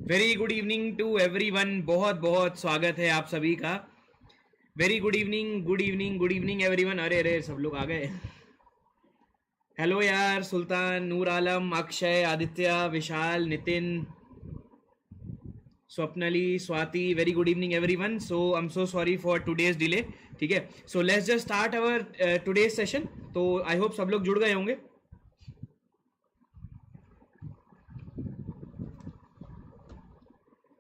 Very good evening to everyone. बहुत बहुत स्वागत है आप सभी का। Very good evening, good evening, good evening everyone. अरे अरे सब लोग आ गए। हेलो यार, Sultan, Noor Alam, Akshay, Aditya, Vishal, Nitin, Swapnali, Swati. Very good evening everyone. So I am so sorry for today's delay. ठीक है, so let's just start our today's session. तो आई होप सब लोग जुड़ गए होंगे।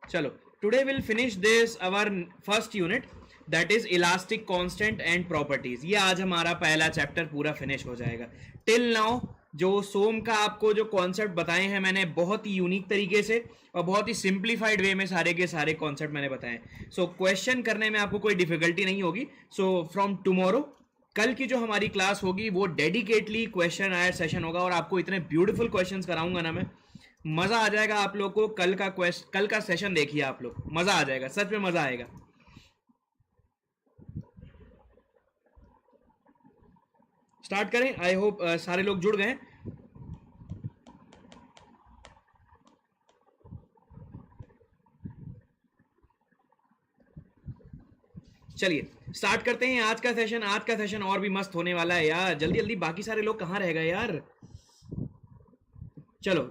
चलो, today will finish this our first unit, that is elastic constant and properties. ये आज हमारा पहला चैप्टर पूरा फिनिश हो जाएगा। टिल नाउ जो सोम का आपको जो कॉन्सेप्ट बताए हैं मैंने बहुत ही यूनिक तरीके से और बहुत ही सिंप्लीफाइड वे में सारे के सारे कॉन्सेप्ट मैंने बताए। सो क्वेश्चन करने में आपको कोई डिफिकल्टी नहीं होगी। सो फ्रॉम टुमारो, कल की जो हमारी क्लास होगी वो डेडिकेटली क्वेश्चन आयर सेशन होगा और आपको इतने ब्यूटीफुल क्वेश्चंस कराऊंगा ना मैं, मजा आ जाएगा आप लोग को। कल का सेशन देखिए आप लोग, मजा आ जाएगा, सच में मजा आएगा। स्टार्ट करें। आई होप सारे लोग जुड़ गए। चलिए स्टार्ट करते हैं आज का सेशन। आज का सेशन और भी मस्त होने वाला है यार। जल्दी जल्दी, बाकी सारे लोग कहाँ रह गए यार। चलो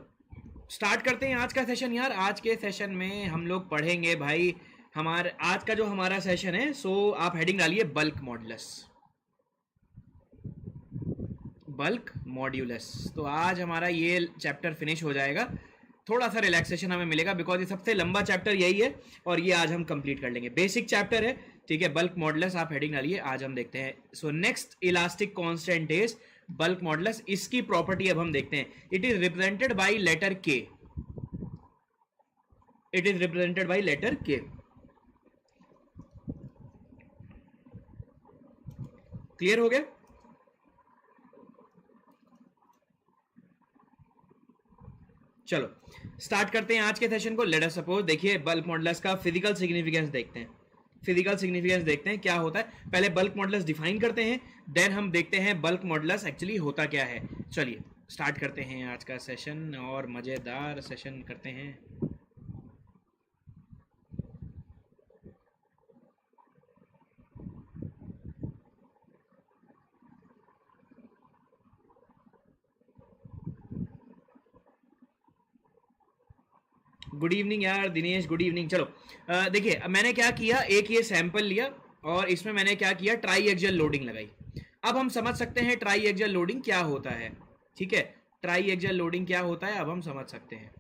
स्टार्ट करते हैं आज का सेशन यार। आज के सेशन में हम लोग पढ़ेंगे भाई, हमारे आज का जो हमारा सेशन है, सो आप हेडिंग डालिए बल्क मॉडुलस। Bulk modulus. तो आज हमारा ये चैप्टर फिनिश हो जाएगा। थोड़ा सा रिलैक्सेशन हमें मिलेगा बिकॉज ये सबसे लंबा चैप्टर यही है और ये आज हम कंप्लीट कर लेंगे। बेसिक चैप्टर है, ठीक है। बल्क मॉडुलस आप हेडिंग डालिए, आज हम देखते हैं। So next elastic constant is bulk modulus. इसकी प्रॉपर्टी अब हम देखते हैं। It is represented by letter K. It is represented by letter K. Clear हो गया? चलो स्टार्ट करते हैं आज के सेशन को। लेट अस सपोज, देखिए बल्क मॉडुलस का फिजिकल सिग्निफिकेंस देखते हैं। फिजिकल सिग्निफिकेंस देखते हैं क्या होता है। पहले बल्क मॉडुलस डिफाइन करते हैं, देन हम देखते हैं बल्क मॉडुलस एक्चुअली होता क्या है। चलिए स्टार्ट करते हैं आज का सेशन और मजेदार सेशन करते हैं। गुड इवनिंग यार दिनेश, गुड इवनिंग। चलो देखिए मैंने क्या किया, एक ये सैंपल लिया और इसमें मैंने क्या किया, ट्राई एक्सियल लोडिंग लगाई। अब हम समझ सकते हैं ट्राई एक्सियल लोडिंग क्या होता है। ठीक है, ट्राई एक्सियल लोडिंग क्या होता है अब हम समझ सकते हैं।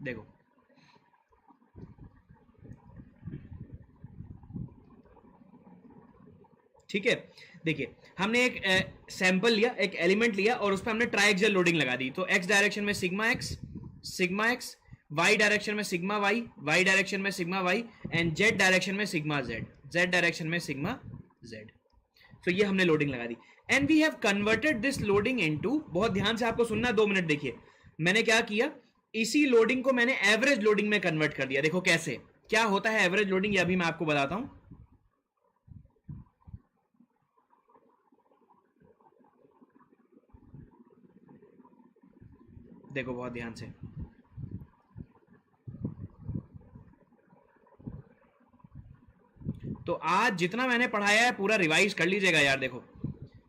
देखो ठीक है, देखिए हमने एक सैंपल लिया, एक एलिमेंट लिया और उस पर हमने ट्राई एक्सियल लोडिंग लगा दी। तो एक्स डायरेक्शन में सिग्मा एक्स, वाई डायरेक्शन में सिग्मा वाई डायरेक्शन में sigma Y and Z direction में सिग्मा जेड डायरेक्शन में सिग्मा जेड। तो ये हमने लोडिंग लगा दी and we have converted this loading into, बहुत ध्यान से आपको सुनना, 2 मिनट देखिए। मैंने क्या किया, इसी लोडिंग को मैंने एवरेज लोडिंग में कन्वर्ट कर दिया। देखो कैसे, क्या होता है एवरेज लोडिंग, ये अभी मैं आपको बताता हूं। देखो बहुत ध्यान से, तो आज जितना मैंने पढ़ाया है पूरा रिवाइज कर लीजिएगा यार। देखो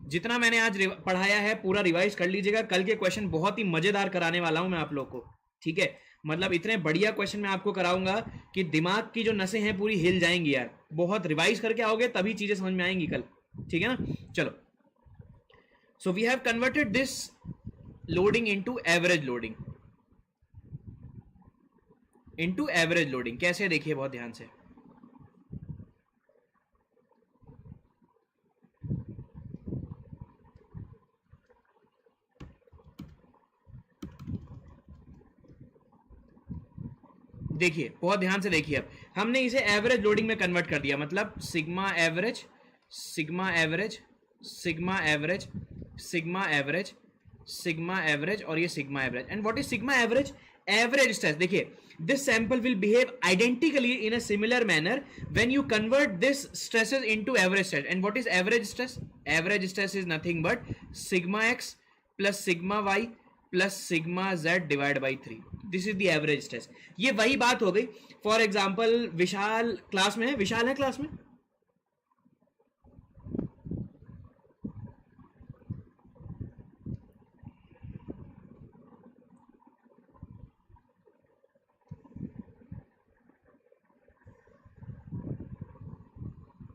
जितना मैंने आज पढ़ाया है पूरा रिवाइज कर लीजिएगा। कल के क्वेश्चन बहुत ही मजेदार कराने वाला हूं मैं आप लोग को। ठीक है, मतलब इतने बढ़िया क्वेश्चन मैं आपको कराऊंगा कि दिमाग की जो नसें हैं पूरी हिल जाएंगी यार। बहुत रिवाइज करके आओगे तभी चीजें समझ में आएंगी कल, ठीक है ना। चलो, so we have converted this loading into average loading, into average loading. कैसे, देखिए बहुत ध्यान से। देखिए बहुत ध्यान से देखिए, अब हमने इसे एवरेज लोडिंग में कन्वर्ट कर दिया। मतलब sigma average, sigma average, sigma average, sigma average, sigma average और ये sigma average. And what is sigma average? Average stress, देखिए this sample will behave identically in a similar manner when you convert this stresses into average stress. And what is average stress? Average stress is nothing but sigma x plus sigma y plus sigma z divided by 3. This is the average stress. ये वही बात हो गई. For example, Vishal class में है, विशाल है class में?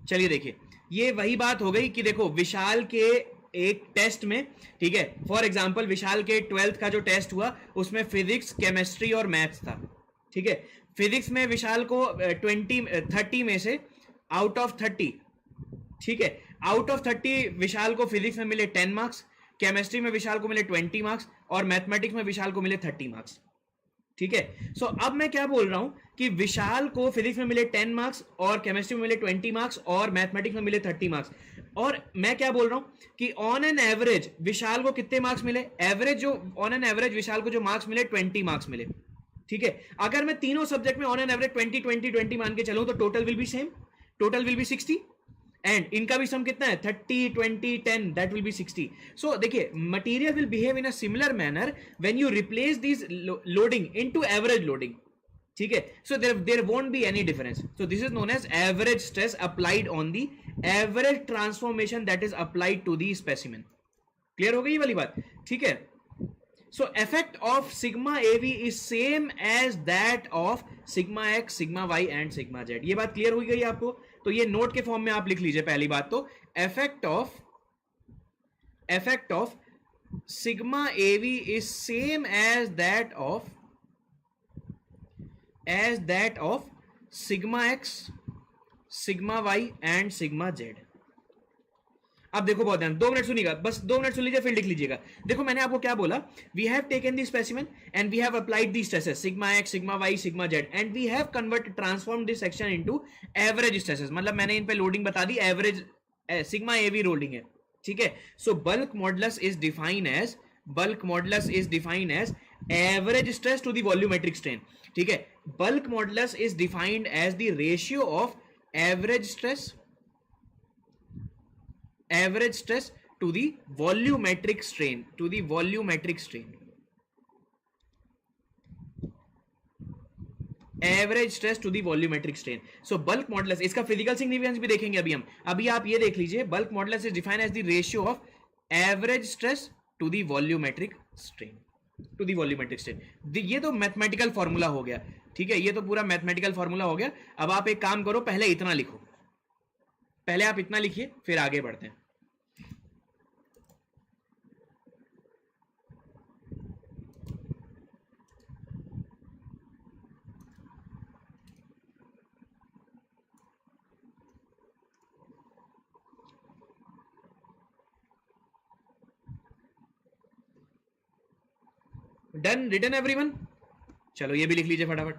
चलिए देखिए, ये वही बात हो गई कि देखो विशाल के एक टेस्ट में, ठीक है, फॉर एग्जांपल विशाल के 12th का जो टेस्ट हुआ उसमें फिजिक्स, केमिस्ट्री और मैथ्स था, ठीक है. फिजिक्स में विशाल को 30 में से आउट ऑफ 30, ठीक है, आउट ऑफ 30 विशाल को फिजिक्स में मिले 10 मार्क्स, केमिस्ट्री में विशाल को मिले 20 मार्क्स और मैथमेटिक्स में विशाल को मिले 30 मार्क्स, ठीक है. सो अब मैं क्या बोल रहा हूं कि विशाल को फिजिक्स में मिले 10 मार्क्स और केमिस्ट्री में मिले 20 मार्क्स और मैथमेटिक्स में मिले 30 मार्क्स, और मैं क्या बोल रहा हूं कि ऑन एन एवरेज विशाल को कितने मार्क्स मिले, एवरेज जो ऑन एन एवरेज विशाल को जो मार्क्स मिले 20 मार्क्स मिले, ठीक है. अगर मैं तीनों सब्जेक्ट में ऑन एन एवरेज 20 मान के चलूं तो total will be same, total will be 60, and इनका भी सम कितना है 30 20 10, दैट विल बी 60. सो देखिए material will behave in a similar manner when you replace this loading into average loading, ठीक है. So there won't be any difference. So this is known as average stress applied on the average transformation that is applied to the specimen. Clear हो गई ये वाली बात, ठीक है. So effect of sigma AV is same as that of sigma x, sigma y and sigma z. ये बात clear हो गई आपको? तो ये नोट के फॉर्म में आप लिख लीजिए. पहली बात तो effect of sigma AV is same as that of sigma x, sigma y and sigma z. अब देखो बहुत ध्यान, 2 मिनट सुनिएगा, बस 2 मिनट सुन लीजिए फिर लिख लीजिएगा. देखो मैंने आपको क्या बोला, we have taken the specimen and we have applied the stresses sigma x, sigma y, sigma z, and we have transform this section into average stresses. मतलब मैंने इन पे लोडिंग बता दी, एवरेज सिग्मा एवी लोडिंग है, ठीक है. So bulk modulus is defined as average stress to the volumetric strain, ठीक है. Bulk modulus is defined as the ratio of average stress to the volumetric strain, average stress to the volumetric strain. So bulk modulus, इसका physical significance भी देखेंगे अभी आप ये देख लीजिए. Bulk modulus is defined as the ratio of average stress to the volumetric strain, ये तो मैथमेटिकल फॉर्मूला हो गया, ठीक है. ये तो पूरा मैथमेटिकल फॉर्मूला हो गया. अब आप एक काम करो, पहले इतना लिखो, पहले आप इतना लिखिए फिर आगे बढ़ते हैं. Done, written everyone. चलो ये भी लिख लीजिए फटाफट.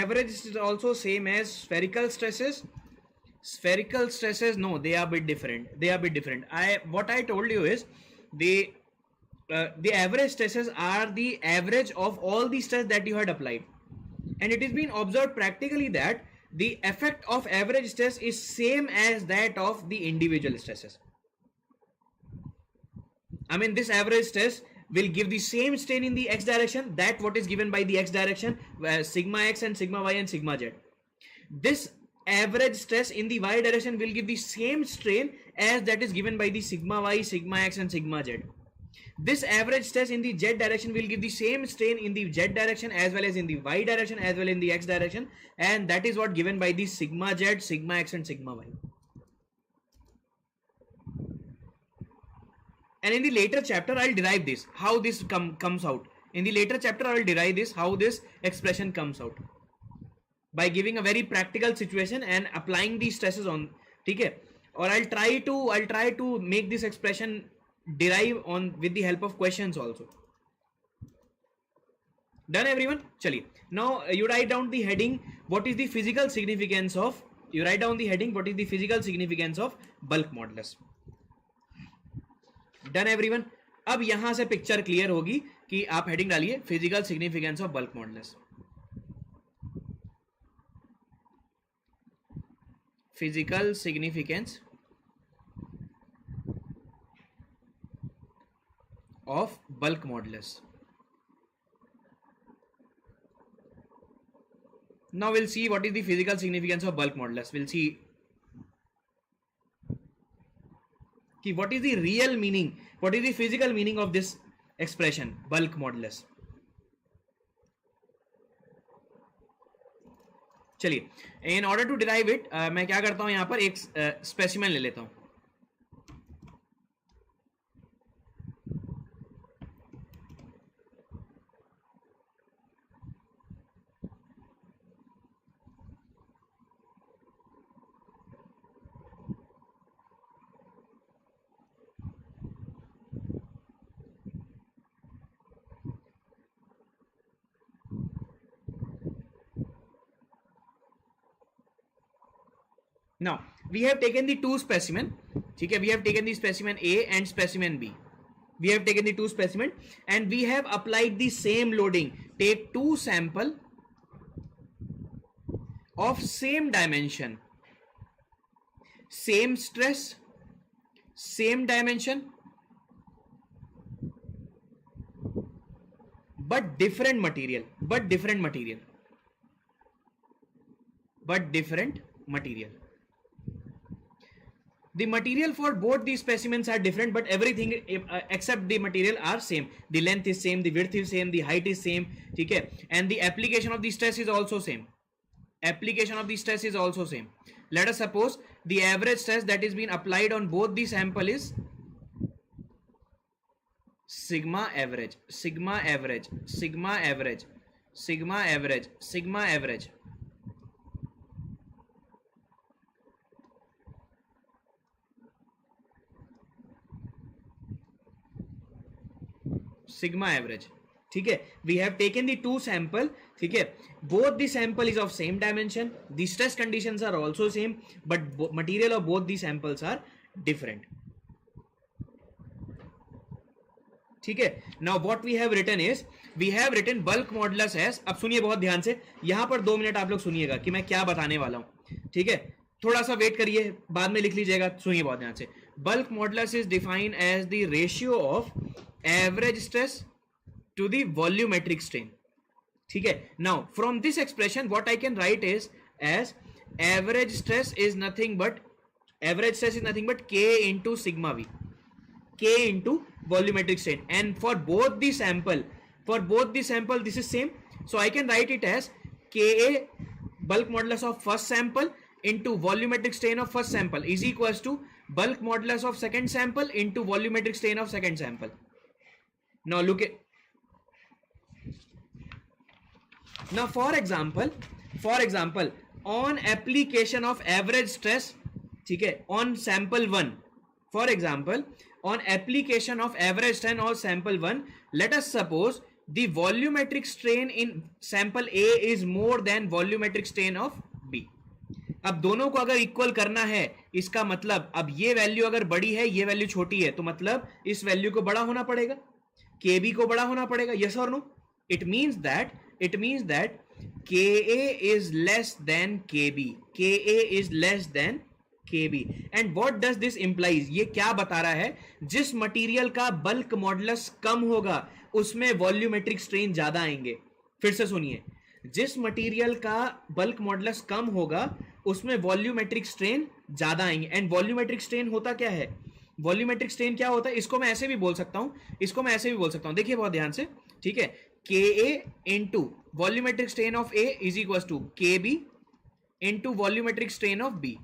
Average is also same as spherical stresses. Spherical stresses, no, they are a bit different. What I told you is the average stresses are the average of all the stress that you had applied, and it has been observed practically that the effect of average stress is same as that of the individual stresses. I mean, this average stress will give the same strain in the x direction that what is given by the x direction, sigma x and sigma y and sigma z. This average stress in the y direction will give the same strain as that is given by the sigma y, sigma x and sigma z. This average stress in the z direction will give the same strain in the z direction as well as in the y direction as well in the x direction, and that is what given by the sigma z, sigma x and sigma y. And in the later chapter I'll derive this, how this comes out. In the later chapter I will derive this, how this expression comes out, by giving a very practical situation and applying these stresses on, ठीक है. Or I'll try to make this expression derive on with the help of questions also. Done everyone. चलिए, now you write down the heading what is the physical significance of, you write down the heading what is the physical significance of bulk modulus. Done everyone. अब यहां से picture clear होगी कि आप heading डालिए physical significance of bulk modulus. Physical significance of bulk modulus. Now we'll see what is the physical significance of bulk modulus. We'll see कि what is the real meaning, what is the physical meaning of this expression bulk modulus. चलिए, in order to derive it, मैं क्या करता हूं यहां पर एक specimen ले लेता हूं. Now we have taken the two specimen, ठीक है, we have taken the specimen A and specimen B. We have taken the two specimen and we have applied the same loading. Take two sample of same dimension, same stress, same dimension, but different material, but different material, but different material. The material for both these specimens are different, but everything except the material are same. The length is same, the width is same, the height is same, ठीक है, and the application of the stress is also same. Application of the stress is also same. Let us suppose the average stress that is being applied on both the sample is sigma average, sigma average, sigma average, sigma average, sigma average. Sigma average, ठीक है. We have taken the two sample, ठीक है, both the sample is of same dimension, the stress conditions are also same, but material of both the samples are different, ठीक है. Now what we have written is, we have written bulk modulus as, अब सुनिए बहुत ध्यान से, यहां पर 2 minute आप लोग सुनिएगा कि मैं क्या बताने वाला हूं, ठीक है, थोड़ा सा वेट करिए, बाद में लिख लीजिएगा, सुनिए बहुत ध्यान से. Bulk modulus is defined as the ratio of average stress to the volumetric strain, ठीक है. Now from this expression what I can write is as average stress is nothing but K into sigma V, K into volumetric strain, and for both the sample this is same, so I can write it as Ka bulk modulus of first sample into volumetric strain of first sample is equals to bulk modulus of second sample into volumetric strain of second sample. Now look at, now for example on application of average stress, ठीक है, on sample 1, for example on application of average strain on sample 1, let us suppose the volumetric strain in sample A is more than volumetric strain of B. अब दोनों को अगर equal करना है, इसका मतलब अब ये वैल्यू अगर बड़ी है, ये वैल्यू छोटी है, तो मतलब इस वैल्यू को बड़ा होना पड़ेगा, KB को बड़ा होना पड़ेगा, yes or no? It means that Ka is less than KB, Ka is less than KB. And what does this implies? ये क्या बता रहा है, जिस मटेरियल का बल्क मॉडुलस कम होगा उसमें वॉल्यूमेट्रिक स्ट्रेन ज्यादा आएंगे. फिर से सुनिए, जिस मटेरियल का बल्क मॉडुलस कम होगा उसमें वॉल्यूमेट्रिक स्ट्रेन ज्यादा आएंगे. एंड वॉल्यूमेट्रिक स्ट्रेन होता क्या है, वॉल्यूमेट्रिक स्ट्रेन क्या होता है, इसको मैं ऐसे भी बोल सकता हूं, देखिए बहुत ध्यान से, ठीक है. Ka into volumetric strain of A is equal to KB into volumetric strain of B.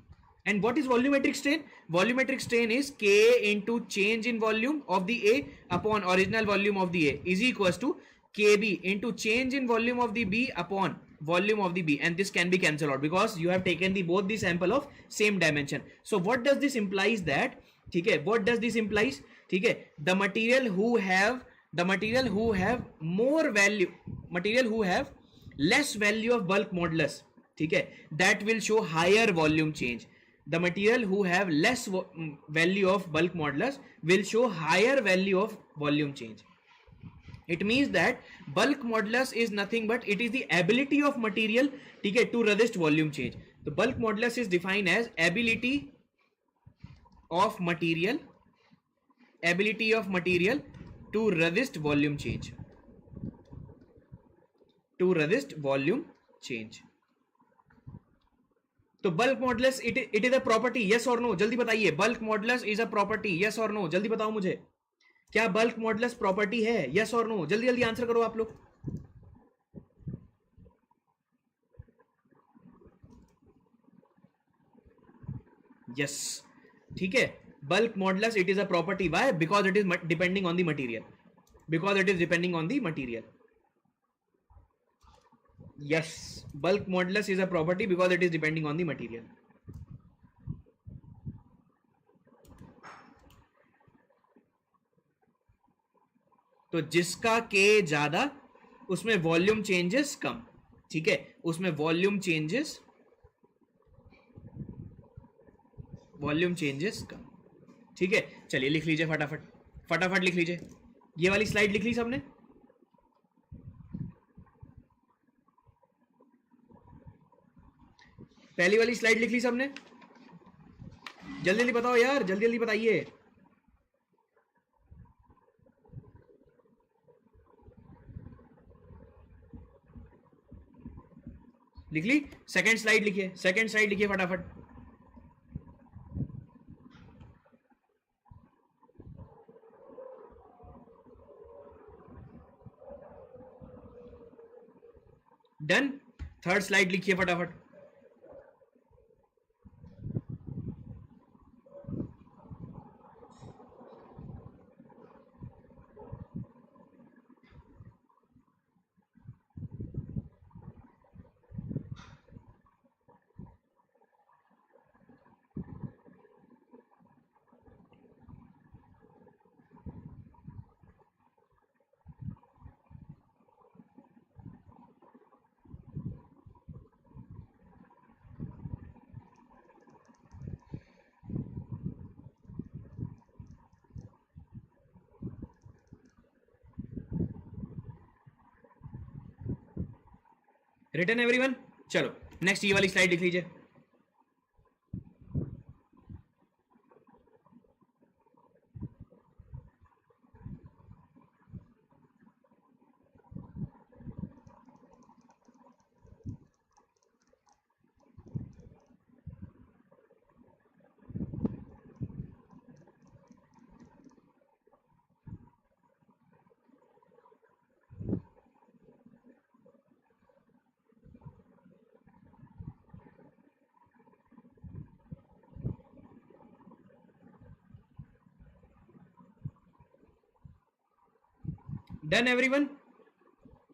And what is volumetric strain? Volumetric strain is Ka into change in volume of the A upon original volume of the A is equal to KB into change in volume of the B upon volume of the B, and this can be cancelled out because you have taken both the sample of same dimension. So what does this implies that, ठीक है, what does this implies, ठीक है, the material who have the material who have more value, material who have less value of bulk modulus, ठीक है, that will show higher volume change. The material who have less value of bulk modulus will show higher value of volume change. It means that bulk modulus is nothing but it is the ability of material, ठीक है, to resist volume change. The bulk modulus is defined as ability of material to resist volume change. To resist volume change. तो bulk modulus it is a property, yes और no, जल्दी बताइए. Bulk modulus is a property, yes और no, जल्दी बताओ मुझे. क्या bulk modulus property है, यस और नो? जल्दी जल्दी आंसर करो आप लोग. यस, ठीक है. Bulk modulus it is a property. Why? Because it is depending on the material. Because it is depending on the material. Yes, bulk modulus is a property because it is depending on the material. तो जिसका K ज्यादा उसमें volume changes कम, ठीक है, उसमें volume changes कम, ठीक है. चलिए लिख लीजिए फटाफट लिख लीजिए. ये वाली स्लाइड लिख ली सबने? पहली वाली स्लाइड लिख ली सबने? जल्दी जल्दी बताओ यार, जल्दी जल्दी बताइए. लिख ली? सेकंड स्लाइड लिखिए फटाफट. डन. थर्ड स्लाइड लिखिए फटाफट. Written everyone? चलो नेक्स्ट ये वाली स्लाइड लिख लीजिए. Done everyone?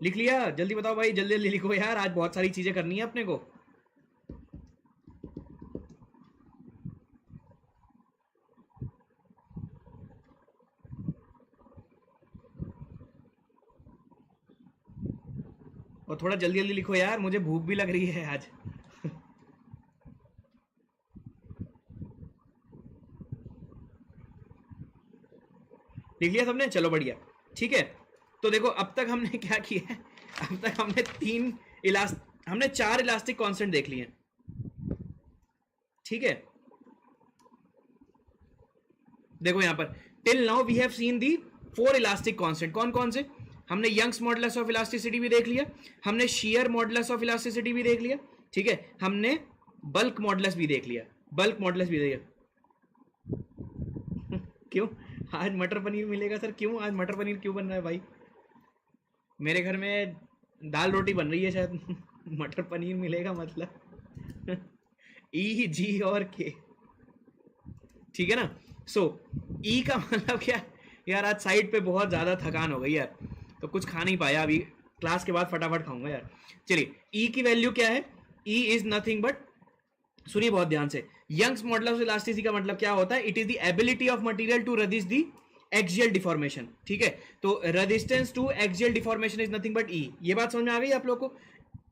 लिख लिया? जल्दी बताओ भाई, जल्दी जल्दी लिखो यार, आज बहुत सारी चीजें करनी है अपने को. और थोड़ा जल्दी जल्दी लिखो यार, मुझे भूख भी लग रही है आज. लिख लिया सबने? चलो बढ़िया, ठीक है. तो देखो अब तक हमने क्या किया है, अब तक हमने 4 इलास्टिक कांस्टेंट देख लिए, ठीक है. देखो यहां पर till now we have seen the 4 elastic constant. कौन कौन से? हमने यंग्स मॉडुलस ऑफ इलास्टिसिटी भी देख लिया, हमने शेयर मॉडुलस ऑफ इलास्टिसिटी भी देख लिया, ठीक है, हमने बल्क मॉडुलस भी देख लिया. क्यों आज मटर पनीर मिलेगा सर? क्यों आज मटर पनीर क्यों बन रहा है भाई? मेरे घर में दाल रोटी बन रही है शायद. मटर पनीर मिलेगा मतलब. ई जी और के, ठीक है ना. सो ई का मतलब क्या यार? आज साइड पे बहुत ज्यादा थकान हो गई यार, तो कुछ खा नहीं पाया. अभी क्लास के बाद फटाफट खाऊंगा यार. चलिए ई की वैल्यू क्या है? ई इज नथिंग बट, सुनिए बहुत ध्यान से, यंग्स मॉडुलस ऑफ इलास्टिसिटी का मतलब क्या होता है? It is the ability of material to resist the axial deformation, ठीक है। तो resistance to axial deformation is nothing but E. ये बात समझ में आ गई आप लोग को?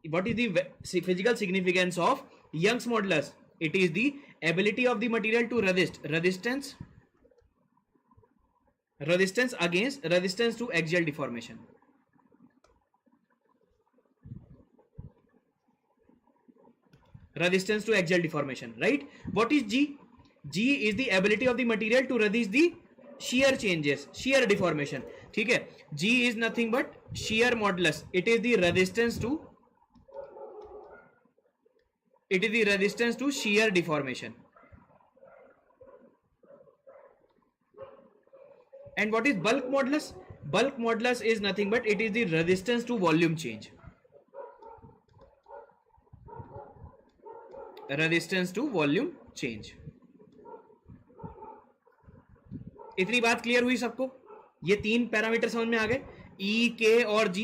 What is the physical significance of Young's modulus? It is the ability of the material to resistance against resistance to axial deformation. Resistance to axial deformation, right? What is G? G is the ability of the material to resist the shear changes, shear deformation, ठीक है। G is nothing but shear modulus. It is the resistance to shear deformation. And what is bulk modulus? Bulk modulus is nothing but it is the resistance to volume change. Resistance to volume change. इतनी बात clear हुई सबको? ये तीन parameter समझ में आ गए, E, K और G।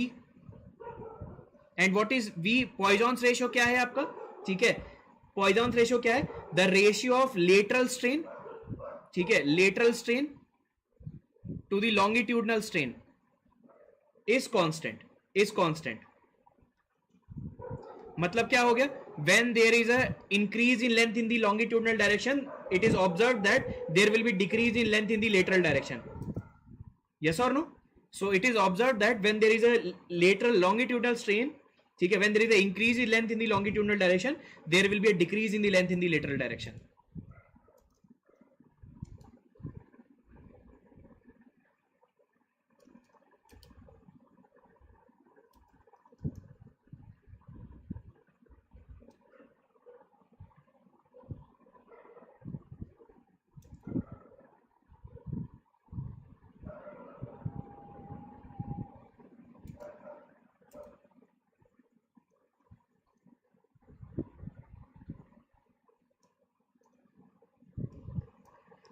And what is V? Poisson's ratio क्या है आपका? ठीक है, पॉइजॉन्स रेशियो क्या है? The ratio of lateral strain, ठीक है, lateral strain to the longitudinal strain is constant. मतलब क्या हो गया? When there is a increase in length in the longitudinal direction, it is observed that there will be decrease in length in the lateral direction. Yes or no? So it is observed that when there is a lateral longitudinal strain, ठीक है, when there is a increase in length in the longitudinal direction, there will be a decrease in the length in the lateral direction.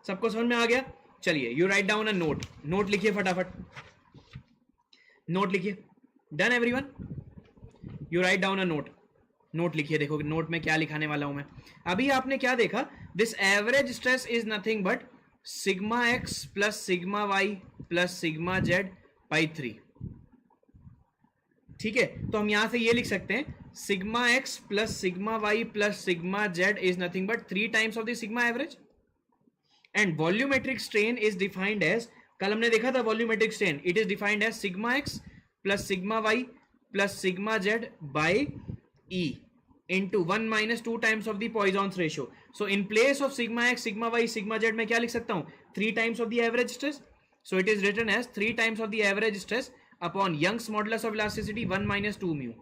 सबको समझ में आ गया? चलिए, you write down a note लिखिए फटाफट, नोट लिखिए। Done everyone? You write down a note लिखिए। देखो नोट में क्या लिखाने वाला हूं मैं। अभी आपने क्या देखा? This average stress is nothing but sigma x plus sigma y plus sigma z by 3, ठीक है। तो हम यहां से ये लिख सकते हैं, sigma x plus sigma y plus sigma z is nothing but 3 times of the sigma average. And volumetric strain is defined as, कल हमने देखा था volumetric strain, it is defined as sigma x plus sigma y plus sigma z by E into 1 minus 2 times of the Poisson's ratio. So in place of sigma x, sigma y, sigma z मैं क्या लिख सकता हूँ? 3 times of the average stress. So it is written as 3 times of the average stress upon Young's modulus of elasticity 1 minus 2 mu.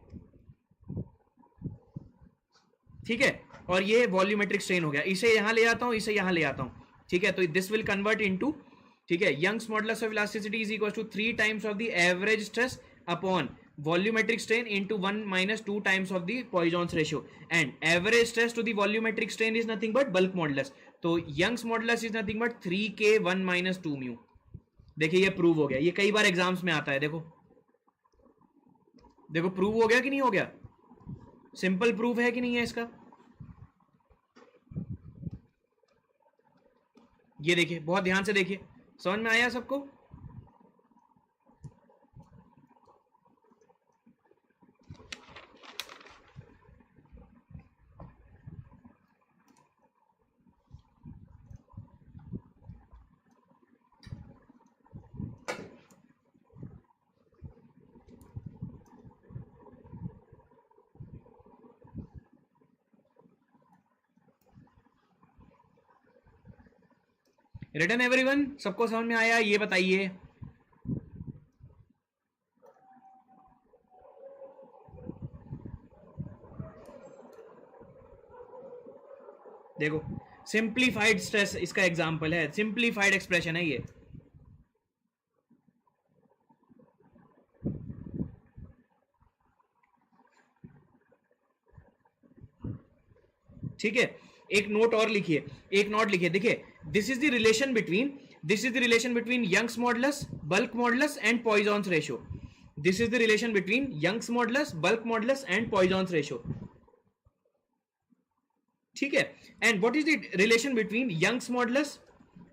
ठीक है, और ये volumetric strain हो गया। इसे यहां ले आता हूं, इसे यहां ले आता हूं, ठीक है। तो दिस विल कन्वर्ट इनटू, ठीक है, Young's modulus of elasticity is equal to 3 times of the average stress upon volumetric strain into 1 minus 2 times of the Poisson's ratio, and average stress to the volumetric strain is nothing but bulk modulus. तो Young's modulus is nothing but 3k 1 minus 2 mu. देखिए ये prove हो गया, ये कई बार exams में आता है। देखो प्रूव हो गया कि नहीं हो गया? सिंपल प्रूफ है कि नहीं है इसका? ये देखिए, बहुत ध्यान से देखिए, समझ में आया सबको? रिटर्न एवरीवन, सबको समझ में आया? ये बताइए। देखो सिंप्लीफाइड स्ट्रेस इसका एग्जांपल है, सिंप्लीफाइड एक्सप्रेशन है ये। ठीक है, एक नोट और लिखिए, एक नोट लिखिए। देखिए, this is the relation between Young's modulus, bulk modulus and Poisson's ratio. This is the relation between Young's modulus, bulk modulus and Poisson's ratio, ठीक है। And what is the relation between Young's modulus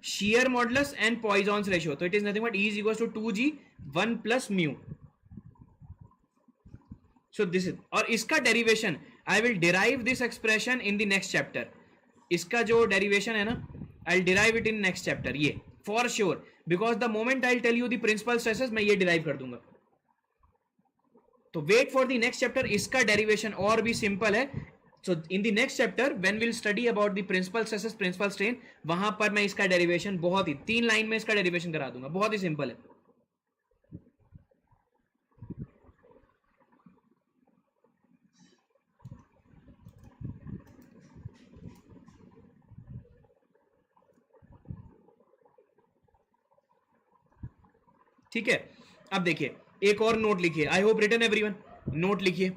shear modulus and Poisson's ratio. So it is nothing but E is equals to 2g 1 plus mu. So this is, और इसका derivation I will derive this expression in the next chapter. इसका जो derivation है ना, I'll derive it in next chapter, ये for sure, because the moment I'll tell you the principal stresses मैं ये derive कर दूंगा. तो wait for the next chapter, इसका derivation और भी simple है. So in the next chapter when we'll study about the principal stresses, principal strain, वहां पर मैं इसका derivation बहुत ही 3 लाइन में इसका derivation करा दूंगा, बहुत ही simple है. ठीक है, अब देखिए एक और नोट लिखिए. I hope written everyone, note लिखिए.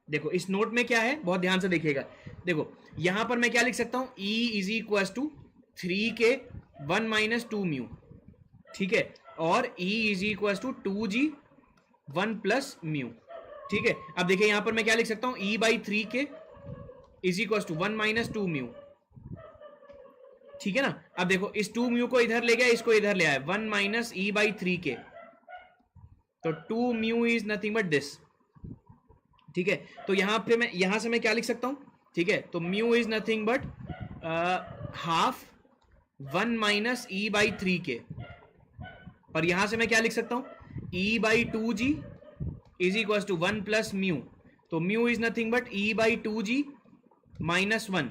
देखो इस नोट में क्या है, बहुत ध्यान से देखिएगा. देखो यहां पर मैं क्या लिख सकता हूं, E is equal to 3k 1 minus 2 mu. ठीक है, और E is equal to 2g 1 plus mu. ठीक है, अब देखिए यहां पर मैं क्या लिख सकता हूं, E by 3k is equal to 1 minus 2 mu. ठीक है ना. अब देखो इस 2 म्यू को इधर ले गया, इसको इधर ले आया, 1 माइनस E बाई 3k. तो 2 mu is nothing but this. ठीक है, तो यहां पे मैं, यहां से मैं क्या लिख सकता हूं. ठीक है, तो mu is nothing but half 1 minus E by 3k. और यहां से मैं क्या लिख सकता हूं, E by 2g is equal to 1 plus mu. तो mu is nothing but E by 2g minus 1.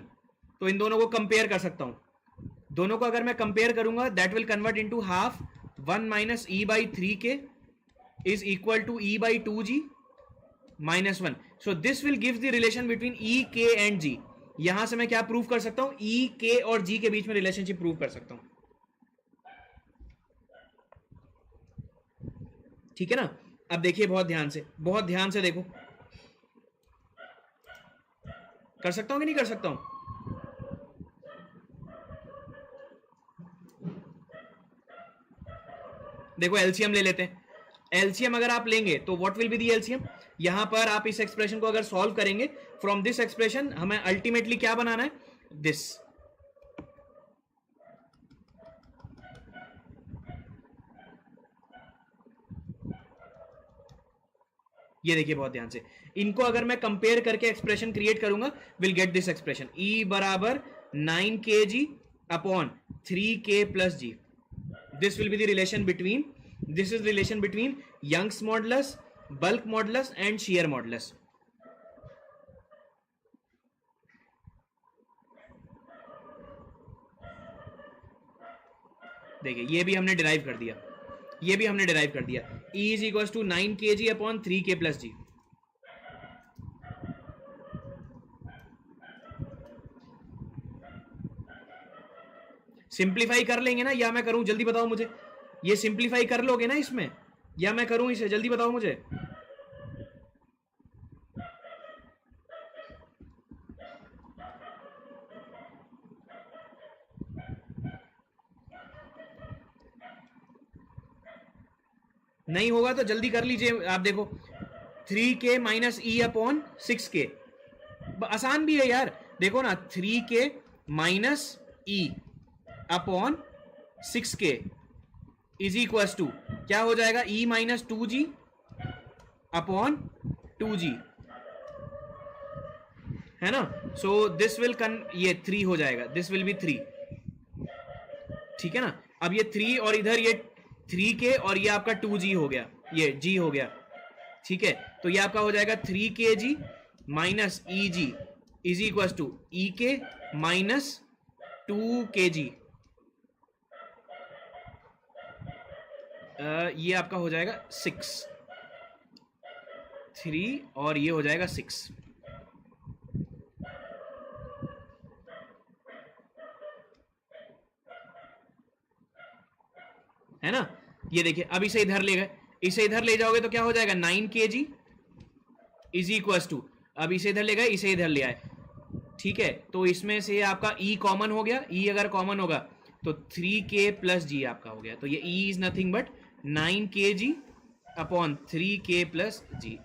तो इन दोनों को कंपेयर कर सकता हूं. दोनों को अगर मैं कंपेयर करूंगा, that will convert into half 1 minus E by 3k is equal to E by 2g minus 1. So this will give the relation between E, K and G. यहां से मैं क्या प्रूव कर सकता हूं, E, K और G के बीच में रिलेशनशिप प्रूव कर सकता हूं. ठीक है ना. अब देखिए बहुत ध्यान से, बहुत ध्यान से देखो. कर सकता हूं कि नहीं कर सकता हूं. देखो एलसीएम ले लेते हैं. एलसीएम अगर आप लेंगे तो what will be the LCM. यहां पर आप इस एक्सप्रेशन को अगर सॉल्व करेंगे, फ्रॉम दिस एक्सप्रेशन हमें अल्टीमेटली क्या बनाना है, दिस. ये देखिए बहुत ध्यान से, इनको अगर मैं कंपेयर करके एक्सप्रेशन क्रिएट करूंगा, will get this expression. E बराबर 9kg upon 3k plus g. This will be the relation between, this is relation between Young's modulus, bulk modulus and shear modulus. देखिए ये भी हमने डिराइव कर दिया, ये भी हमने डिराइव कर दिया. E is equal to 9kg upon 3k plus g. Simplify कर लेंगे ना, या मैं करूं, जल्दी बताओ मुझे. ये सिंप्लीफाई कर लोगे ना इसमें, या मैं करूं इसे, जल्दी बताओ मुझे. नहीं होगा तो जल्दी कर लीजिए. आप देखो 3k minus E upon 6k, आसान भी है यार. देखो ना 3k minus E upon 6k is equal to क्या हो जाएगा, E minus 2g upon 2g, है ना. सो दिस विल ये 3 हो जाएगा, दिस विल बी 3. ठीक है ना. अब ये 3 और इधर ये 3k और ये आपका 2g हो गया, ये g हो गया. ठीक है, तो ये आपका हो जाएगा 3kg minus eg is equal to ek minus 2kg. ये आपका हो जाएगा 6, 3 और ये हो जाएगा 6. है ना. ये देखिए अब इसे इधर ले गए, इसे इधर ले जाओगे तो क्या हो जाएगा, 9kg इज इक्वल टू, अब इसे इधर ले गए, इसे इधर ले आए. ठीक है, तो इसमें से आपका E कॉमन हो गया. E अगर कॉमन होगा तो 3k प्लस g आपका हो गया. तो ये E is nothing but 9kg upon 3k plus g.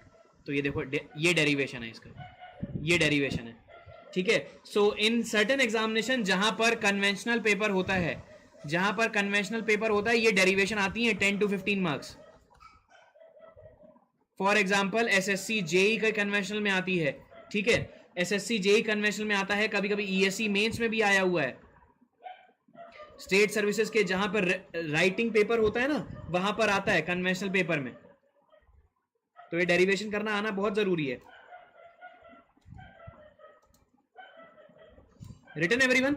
तो ये देखो ये डेरिवेशन है इसका, ये डेरिवेशन है, ठीक है। सो इन सर्टेन एग्जामिनेशन जहां पर कन्वेंशनल पेपर होता है, जहां पर कन्वेंशनल पेपर होता है, ये डेरिवेशन आती है 10 to 15 marks. For example SSC JE का कन्वेंशनल में आती है, ठीक है, एसएससी जेई कन्वेंशनल में आता है, कभी कभी ईएससी मेंस में भी आया हुआ है। स्टेट सर्विसेज के जहां पर राइटिंग पेपर होता है ना, वहां पर आता है कन्वेंशनल पेपर में। तो ये डेरिवेशन करना आना बहुत जरूरी है। Written everyone?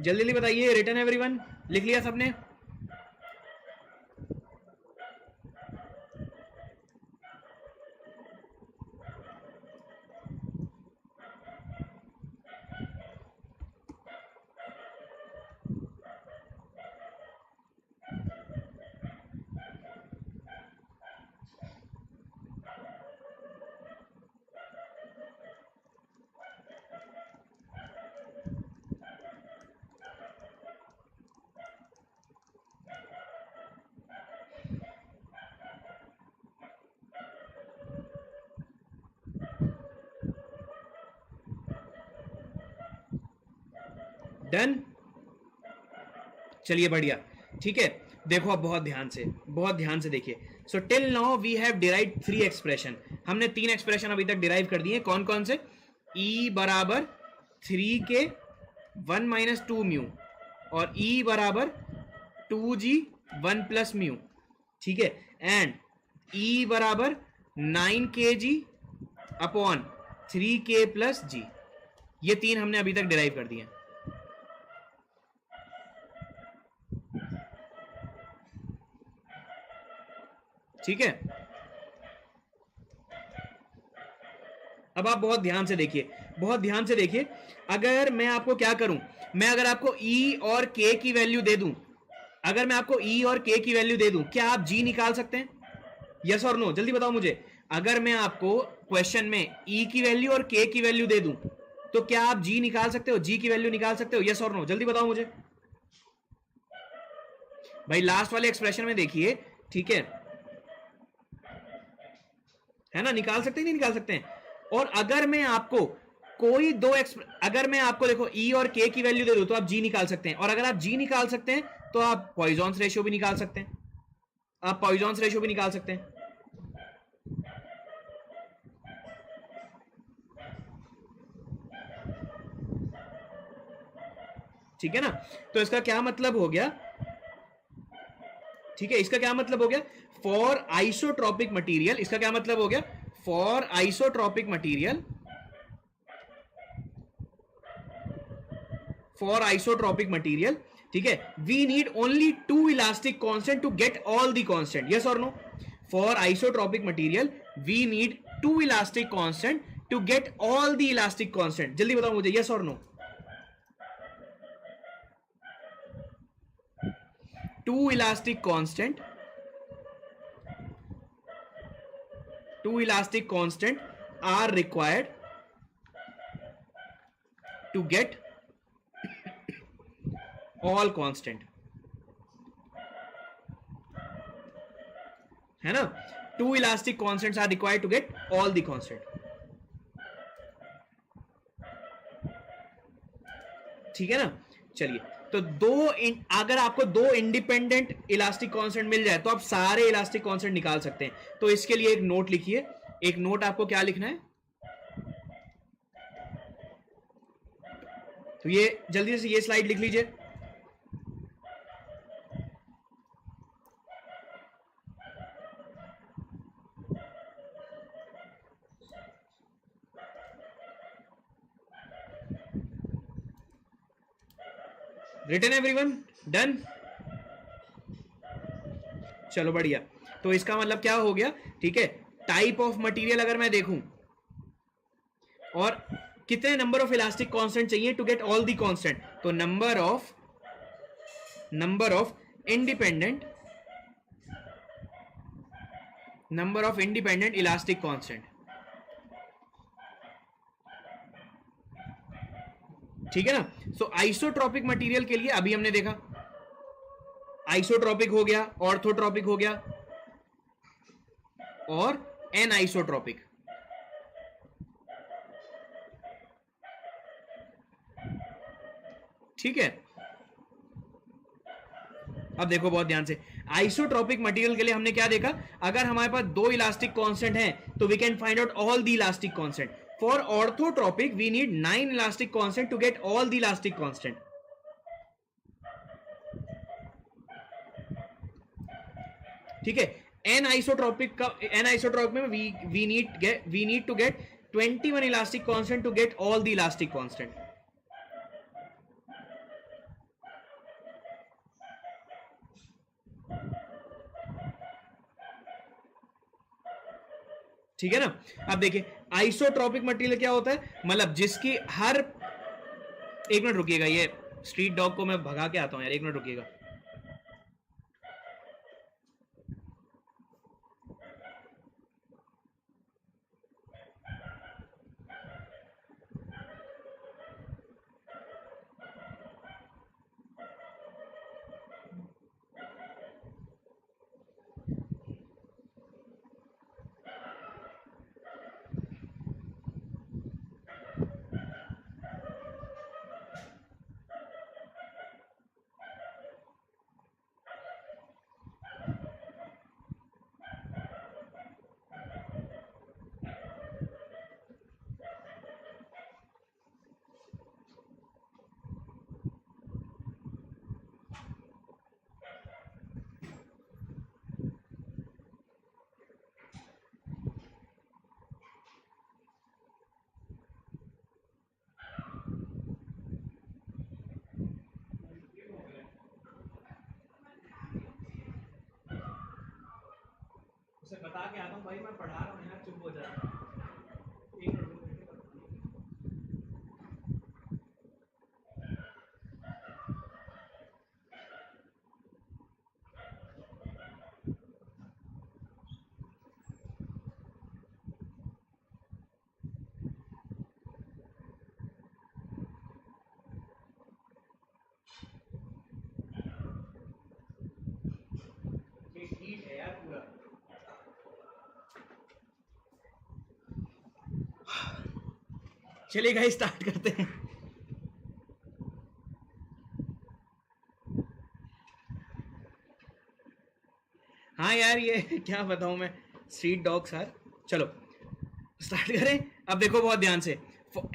जल्दी जल्दी बताइए, रिटन एवरीवन? लिख लिया सबने? डन? चलिए बढ़िया, ठीक है। देखो अब बहुत ध्यान से देखिए। So till now we have derive 3 expression. हमने 3 एक्सप्रेशन अभी तक डिराइव कर दिए। कौन कौन से? E बराबर 3k 1 माइनस 2 म्यू और E बराबर 2g 1 प्लस म्यू, ठीक है। एंड E बराबर 9kg upon 3k plus g। ये 3 हमने अभी तक डिराइव कर दिए। ठीक है, अब आप बहुत ध्यान से देखिए, अगर मैं आपको क्या करूं, मैं अगर आपको E और K की वैल्यू दे दूं, क्या आप G निकाल सकते हैं? यस और नो? जल्दी बताओ मुझे। अगर मैं आपको क्वेश्चन में E की वैल्यू और K की वैल्यू दे दूं, तो क्या आप G निकाल सकते हो? G की वैल्यू निकाल सकते हो? यस और नो? जल्दी बताओ मुझे भाई। लास्ट वाले एक्सप्रेशन में देखिए, ठीक है ना, निकाल सकते हैं नहीं निकाल सकते हैं? और अगर मैं आपको कोई अगर मैं आपको देखो E और K की वैल्यू दे दूं, तो आप G निकाल सकते हैं। और अगर आप G निकाल सकते हैं, तो आप पॉइजॉन्स रेशियो भी निकाल सकते हैं। ठीक है ना? तो इसका क्या मतलब हो गया? ठीक है, इसका क्या मतलब हो गया? फॉर आइसोट्रॉपिक मटेरियल, इसका क्या मतलब हो गया? फॉर आइसोट्रॉपिक मटेरियल, ठीक है, we need only 2 elastic constant to get all the constant. Yes और no? For isotropic material we need 2 elastic constant to get all the elastic constant. जल्दी बताओ मुझे, यस और no? 2 elastic constant are required to get all constant, है ना? 2 elastic constants are required to get all the constant। ठीक है ना? चलिए, तो अगर आपको 2 इंडिपेंडेंट इलास्टिक कांस्टेंट मिल जाए, तो आप सारे इलास्टिक कांस्टेंट निकाल सकते हैं। तो इसके लिए एक नोट लिखिए। एक नोट आपको क्या लिखना है? तो ये जल्दी से ये स्लाइड लिख लीजिए। Written everyone? डन? चलो बढ़िया। तो इसका मतलब क्या हो गया? ठीक है, टाइप ऑफ मटेरियल अगर मैं देखूं और कितने नंबर ऑफ इलास्टिक कांस्टेंट चाहिए to get all the constant, तो number of independent elastic constant. ठीक है ना? सो आइसोट्रॉपिक मटेरियल के लिए अभी हमने देखा, आइसोट्रॉपिक हो गया, ऑर्थोट्रॉपिक हो गया और एनआइसोट्रॉपिक। ठीक है, अब देखो बहुत ध्यान से, आइसोट्रॉपिक मटेरियल के लिए हमने क्या देखा, अगर हमारे पास दो इलास्टिक कांस्टेंट हैं तो we can find out all the elastic constant. For orthotropic we need 9 elastic constant to get all the elastic constant. ठीक है, एन आइसोट्रॉपिक में we need to get 21 elastic constant to get all the elastic constant. ठीक है ना। अब देखिए isotropic material क्या होता है, मतलब जिसकी हर, एक मिनट रुकिएगा, ये स्ट्रीट डॉग को मैं भगा के आता हूं यार, एक मिनट रुकिएगा। उसे बता के आता हूँ भाई, मैं पढ़ा रहा हूँ यार, चुप हो जा। ठीक है यार पूरा। चलिए गाइस स्टार्ट करते हैं। हाँ यार ये क्या बताऊं मैं, स्ट्रीट डॉग सर। चलो स्टार्ट करें। अब देखो बहुत ध्यान से,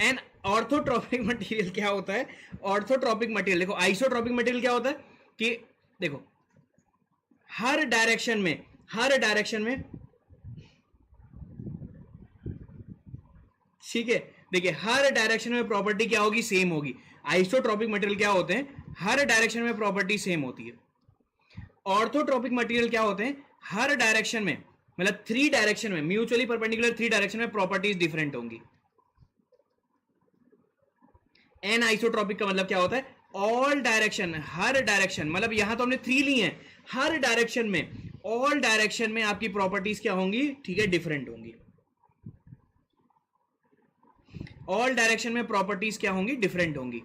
एन ऑर्थोट्रॉपिक मटेरियल क्या होता है, ऑर्थोट्रॉपिक मटेरियल देखो, आइसोट्रॉपिक मटेरियल क्या होता है कि देखो हर डायरेक्शन में ठीक है, देखिए हर डायरेक्शन में प्रॉपर्टी क्या होगी, सेम होगी। आइसोट्रॉपिक मटेरियल क्या होते हैं, हर डायरेक्शन में प्रॉपर्टी सेम होती है। ऑर्थोट्रॉपिक मटेरियल क्या होते हैं, हर डायरेक्शन में, मतलब 3 डायरेक्शन में, म्यूचुअली परपेंडिकुलर 3 डायरेक्शन में प्रॉपर्टीज डिफरेंट होंगी। एन आइसोट्रॉपिक का मतलब क्या होता है, ऑल डायरेक्शन, हर डायरेक्शन, मतलब यहां तो हमने 3 ली हैं, हर डायरेक्शन में, ऑल डायरेक्शन में आपकी प्रॉपर्टीज क्या होंगी, ठीक है, डिफरेंट होंगी। ऑल डायरेक्शन में प्रॉपर्टीज क्या होंगी, डिफरेंट होंगी।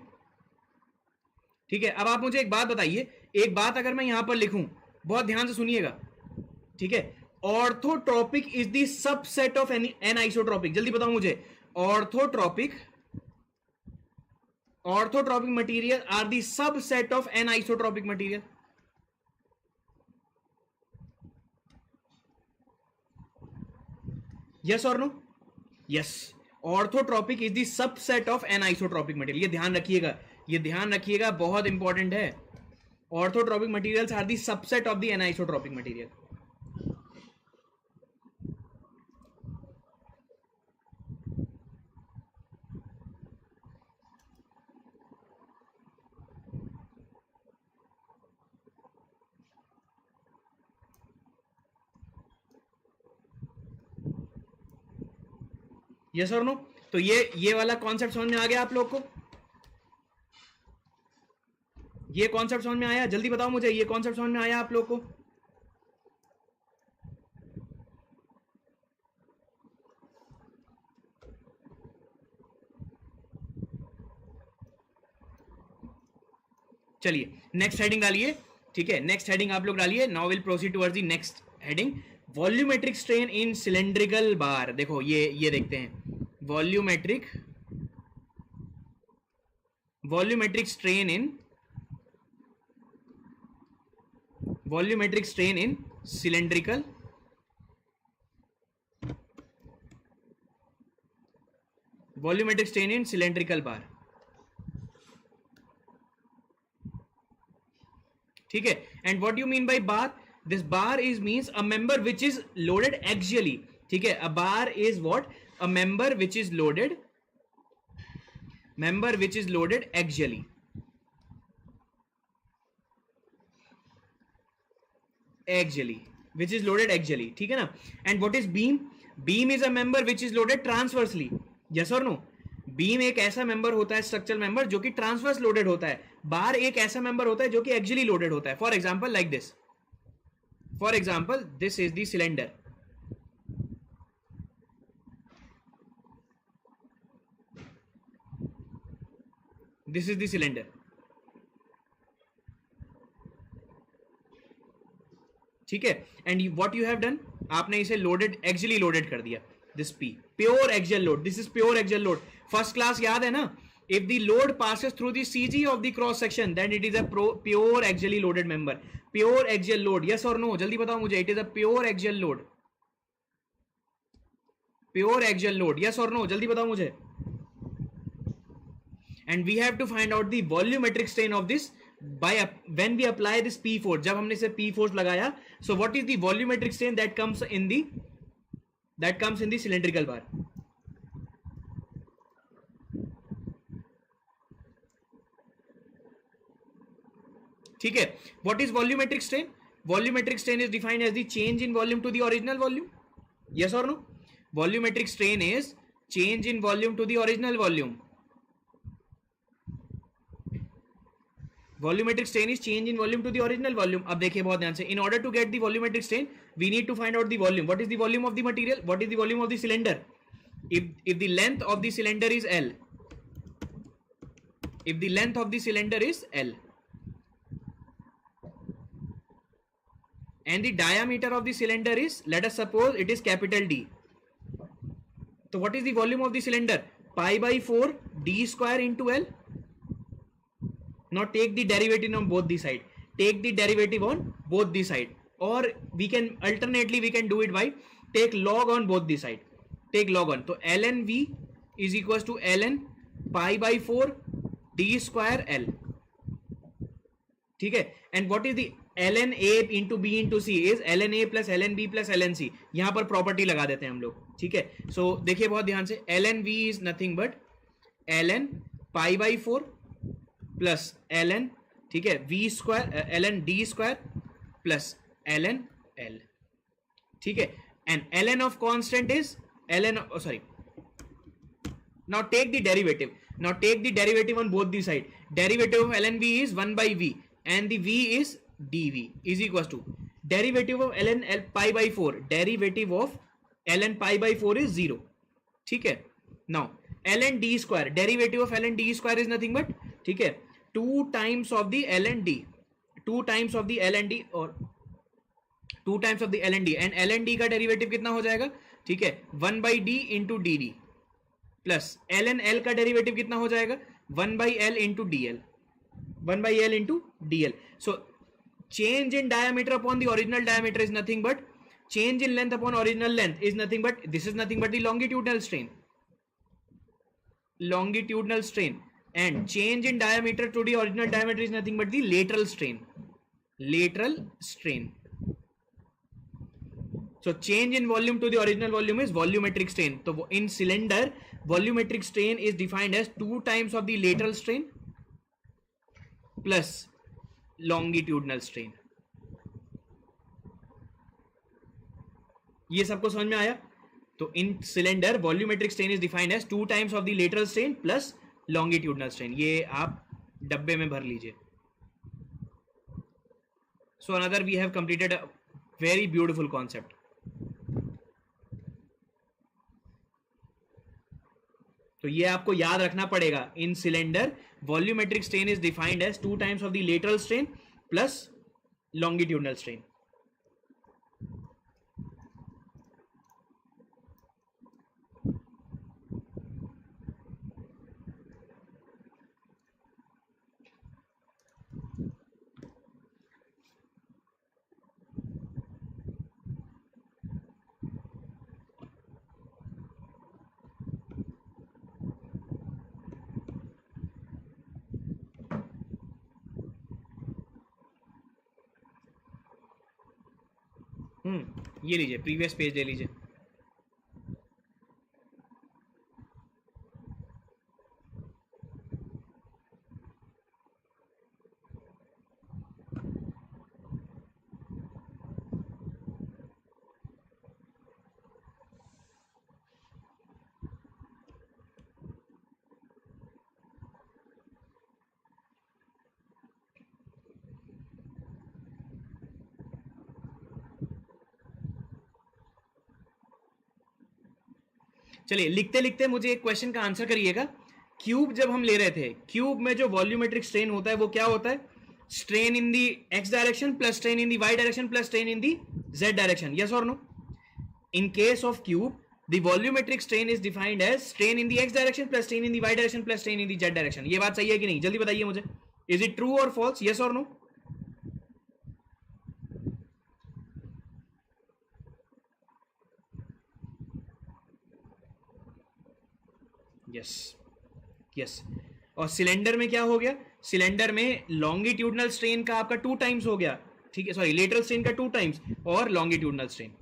ठीक है, अब आप मुझे एक बात बताइए, एक बात अगर मैं यहां पर लिखूं, बहुत ध्यान से सुनिएगा, ठीक है, orthotropic is the subset of anisotropic, जल्दी बताओ मुझे, orthotropic material are the subset of anisotropic material. Yes और no? Yes, orthotropic is the subset of anisotropic material. ये ध्यान रखिएगा, बहुत इंपॉर्टेंट है। Orthotropic materials are the subset of the anisotropic material. Yes और no? तो ये वाला कॉन्सेप्ट समझ में आ गया आप लोग को? ये कॉन्सेप्ट समझ में आया? जल्दी बताओ मुझे, ये कॉन्सेप्ट समझ में आया आप लोग को? चलिए नेक्स्ट हेडिंग डालिए, ठीक है, नेक्स्ट हेडिंग आप लोग डालिए. Now will proceed towards the next heading, volumetric strain in cylindrical bar. देखो ये देखते हैं, volumetric strain in cylindrical bar. ठीक है, and what you mean by bar? This bar is means a member which is loaded axially. ठीक है, a bar is what? A member which is loaded axially. Which is loaded axially. ठीक है ना. And what is beam? Beam is a member which is loaded transversely. Yes और no? Beam एक ऐसा member होता है, स्ट्रक्चरल मेंबर, जो कि ट्रांसवर्स लोडेड होता है. बार एक ऐसा मेंबर होता है जो कि एक्सियली लोडेड होता है. For example like this. For example this is the cylinder. This is the cylinder. ठीक है, and what you have done, आपने इसे लोडेड एक्सियली लोडेड कर दिया. This P pure axial load. This is pure axial load. First class याद है ना? If the load passes through the CG of the cross section then it is a pure axially loaded member. Pure axial load, yes or no? जल्दी बताओ मुझे. It is a pure axial load. Pure axial load, yes or no? जल्दी बताओ मुझे. And we have to find out the volumetric strain of this by when we apply this P force. जब हमने इसे P force लगाया, so what is the volumetric strain that comes in the cylindrical bar? ठीक है, what is volumetric strain? Volumetric strain is defined as the change in volume to the original volume. Yes or no? Volumetric strain is change in volume to the original volume. Volumetric strain is change in volume to the original volume. अब देखिए बहुत ध्यान से. In order to get the volumetric strain, we need to find out the volume. What is the volume of the material? What is the volume of the cylinder? If the length of the cylinder is L, and the diameter of the cylinder is, let us suppose it is capital D. So what is the volume of the cylinder? Pi by 4 D square into L. Now take the derivative on both the side. Or we can do it by take log on both the side. Take log on. So ln V is equals to ln pi by 4 D square L. ठीक है, and what is the ln A into B into C is ln A plus ln B plus ln C. यहां पर property लगा देते हैं हम लोग. ठीक है, सो देखिए बहुत ध्यान से. ln V is nothing but ln pi by 4 plus ln, ठीक है, V square ln D square plus ln L. ठीक है, and ln of constant is ln, now take the derivative on both the side. Derivative of ln V is 1 by V and the V is dV is equals to derivative of ln pi by 4. Derivative of ln pi by 4 is 0. ठीक है, now ln D square, derivative of ln D square is nothing but, ठीक है, 2 times of the ln D, 2 times of the ln D और 2 times of the ln D, and ln D का derivative कितना हो जाएगा? ठीक है, 1 by D into dd plus ln L का डेरिवेटिव कितना हो जाएगा? 1 by L into dl. 1 by L into dl. So change in diameter upon the original diameter is nothing but change in length upon original length is nothing but, this is nothing but the longitudinal strain. And change in diameter to the original diameter is nothing but the lateral strain. So change in volume to the original volume is volumetric strain. So in cylinder, volumetric strain is defined as 2 times of the lateral strain plus longitudinal strain. ये सबको समझ में आया? तो in cylinder volumetric strain is defined as 2 times of the lateral strain plus longitudinal strain. ये आप डब्बे में भर लीजिए. So another we have completed a very beautiful concept. तो ये आपको याद रखना पड़ेगा. In cylinder volumetric strain is defined as 2 times of the lateral strain plus longitudinal strain. ये लीजिए, प्रीवियस पेज ले लीजिए. चलिए, लिखते लिखते मुझे एक क्वेश्चन का आंसर करिएगा. क्यूब जब हम ले रहे थे, क्यूब में जो वॉल्यूमेट्रिक स्ट्रेन होता है वो क्या होता है? Strain in the X direction plus strain in the Y direction plus strain in the Z direction. Yes और no? In case of cube the volumetric strain is defined as strain in the x direction plus strain in the y direction plus strain in the z direction. ये बात सही है कि नहीं? जल्दी बताइए मुझे. Is it true or false? Yes or no? Yes. Yes. और सिलेंडर में क्या हो गया? सिलेंडर में लॉन्गिट्यूडनल स्ट्रेन का आपका 2 टाइम्स हो गया. ठीक है, सॉरी, लेटरल स्ट्रेन का 2 टाइम्स और लॉन्गिट्यूडनल स्ट्रेन.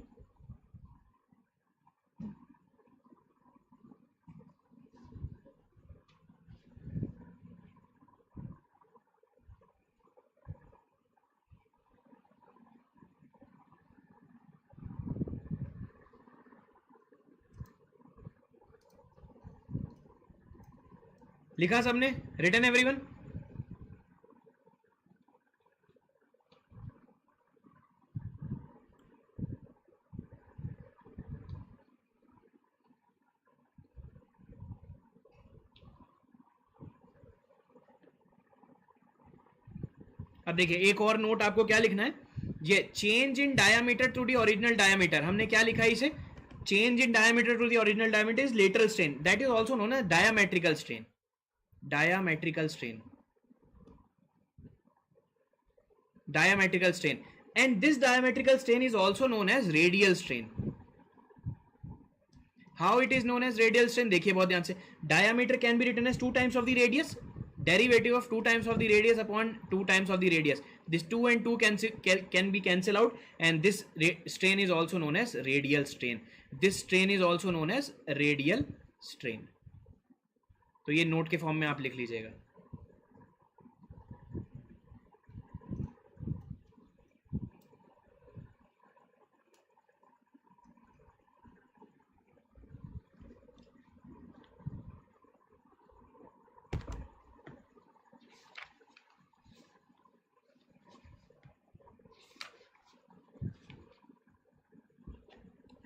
लिखा सबने? Written everyone? अब देखिए, एक और नोट आपको क्या लिखना है. ये change in diameter to the original diameter, हमने क्या लिखा है इसे? Change in diameter to the original diameter is lateral strain. That is also known as diametrical strain. Diametrical strain. Diametrical strain. And this diametrical strain is also known as radial strain. How it is known as radial strain? देखिए बहुत ध्यान से. Diameter can be written as 2 times of the radius. Derivative of 2 times of the radius upon 2 times of the radius. This 2 and 2 can be cancelled out, and this strain is also known as radial strain. This strain is also known as radial strain. तो ये note के form में आप लिख लीजिएगा.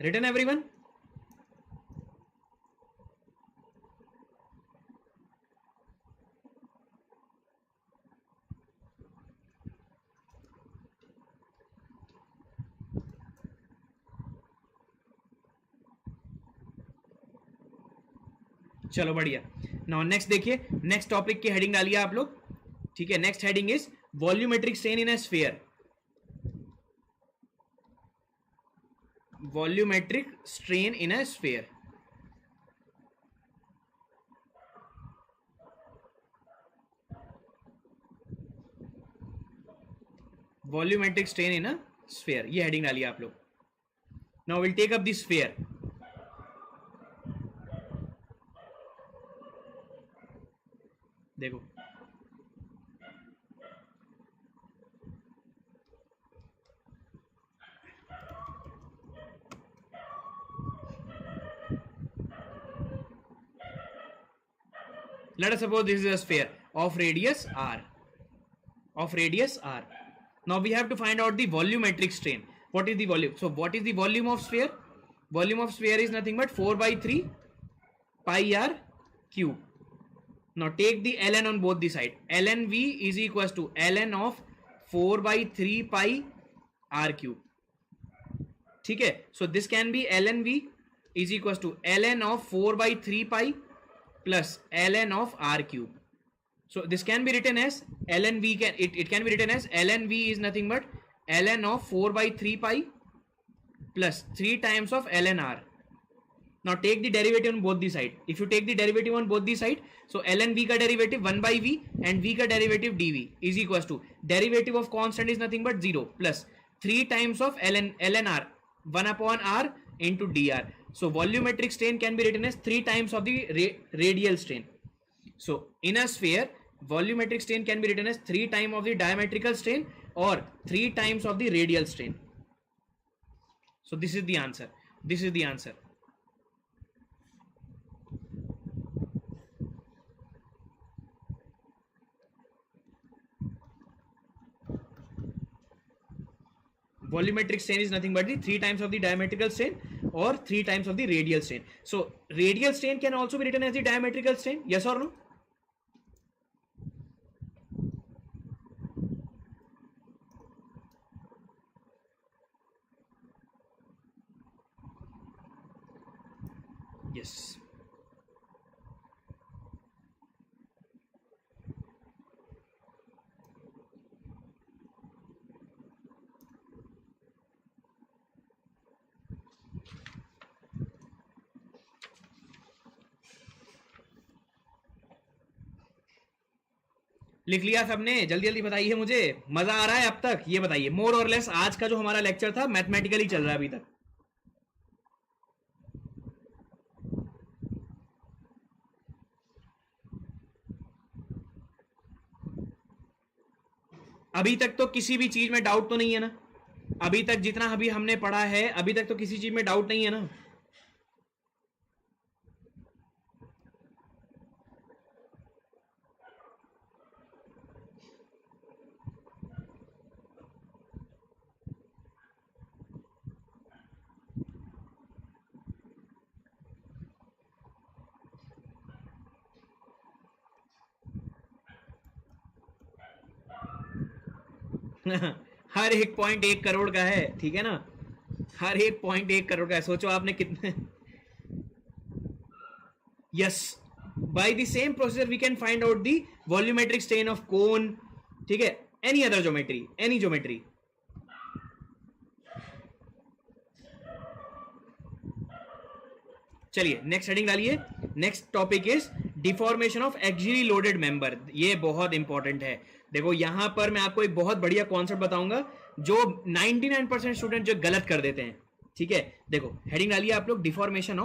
Written everyone? चलो बढ़िया. Now next देखिए, नेक्स्ट टॉपिक की हेडिंग डालिए आप लोग. ठीक है, next heading is volumetric strain in a sphere. Volumetric strain in a sphere. Volumetric strain in a sphere, ये हेडिंग डालिए आप लोग. Now will take up the sphere. देखो, let us suppose this is a sphere of radius r. Now we have to find out the volumetric strain. What is the volume? So what is the volume of sphere? Volume of sphere is nothing but 4/3 pi r cube. Now take the ln on both the side. Ln v is equals to ln of 4/3 r cube. ठीक है, so this can be ln v is equals to ln of 4/3 plus ln of r cube. So this can be written as ln v, it can be written as ln v is nothing but ln of 4/3 plus 3 times of ln r. Now take the derivative on both the side. If you take the derivative on both the side, so ln v का derivative 1/v and v का derivative dv is equals to derivative of constant is nothing but 0 plus 3 times of ln r 1 upon r into dr. So volumetric strain can be written as 3 times of the radial strain. So in a sphere, volumetric strain can be written as 3 times of the diametrical strain or 3 times of the radial strain. So this is the answer. This is the answer. Volumetric strain is nothing but the 3 times of the diametrical strain or 3 times of the radial strain. So radial strain can also be written as the diametrical strain, yes or no? Yes. लिख लिया सबने? जल्दी जल्दी बताइए, मुझे मजा आ रहा है अब तक? ये बताइए, मोर और लेस आज का जो हमारा लेक्चर था मैथमेटिकली चल रहा है अभी तक? अभी तक तो किसी भी चीज में डाउट तो नहीं है ना? अभी तक जितना अभी हमने पढ़ा है, अभी तक तो किसी चीज में डाउट नहीं है ना? हर एक पॉइंट 1 करोड़ का है, ठीक है ना? हर एक पॉइंट 1 करोड़ का है. सोचो आपने कितने. Yes, by the same procedure we can find out the volumetric strain of cone. ठीक है, any other geometry, any geometry. चलिए नेक्स्ट हेडिंग डालिए. Next topic is deformation of axially loaded member. ये बहुत इंपॉर्टेंट है. देखो यहां पर मैं आपको एक बहुत बढ़िया कॉन्सेप्ट बताऊंगा जो 99% स्टूडेंट जो गलत कर देते हैं. ठीक है, देखो हेडिंग डालिए आप लोग, deformation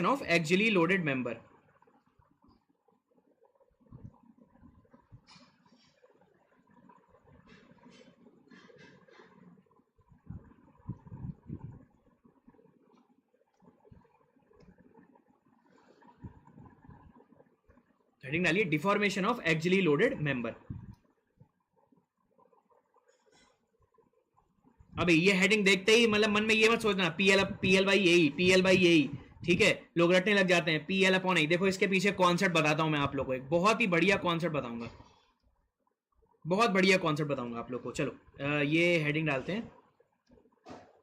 of axially loaded member. Heading डालिए, deformation of axially loaded member. अबे ये हेडिंग देखते ही मतलब मन में ये मत सोचना पीएल बाई यही. ठीक है, लोग रटने लग जाते हैं पीएल अपॉन ए. देखो इसके पीछे कॉन्सेप्ट बताता हूं मैं आप लोग को, एक बहुत ही बढ़िया कॉन्सेप्ट बताऊंगा, बहुत बढ़िया कॉन्सेप्ट बताऊंगा आप लोग को. चलो ये हेडिंग डालते हैं.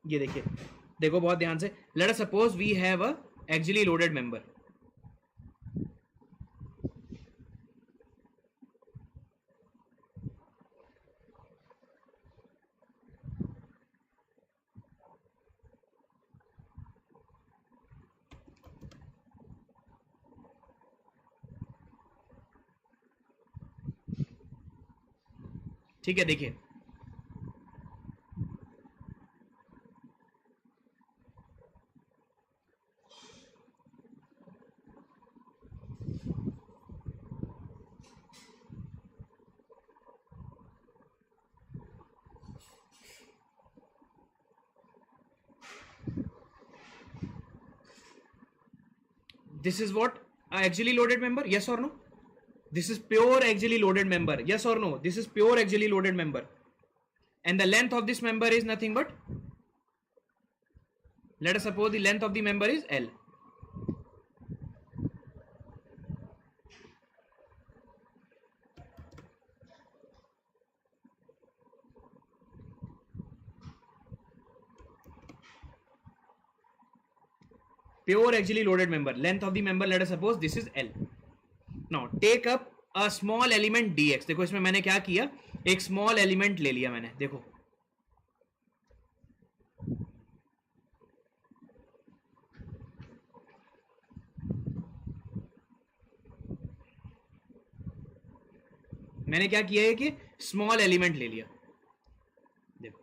ये देखिए, देखो बहुत ध्यान से. Let us suppose we have a axially loaded member. ठीक है, देखिए this is what a axially loaded member, yes or no? This is pure axially loaded member, yes or no? This is pure axially loaded member, and the length of this member is nothing but, let us suppose the length of the member is L. pure axially loaded member, length of the member, let us suppose this is L. Now take up a small element dx. देखो इसमें मैंने क्या किया, एक small element ले लिया मैंने, देखो मैंने क्या किया है कि स्मॉल एलिमेंट ले लिया, देखो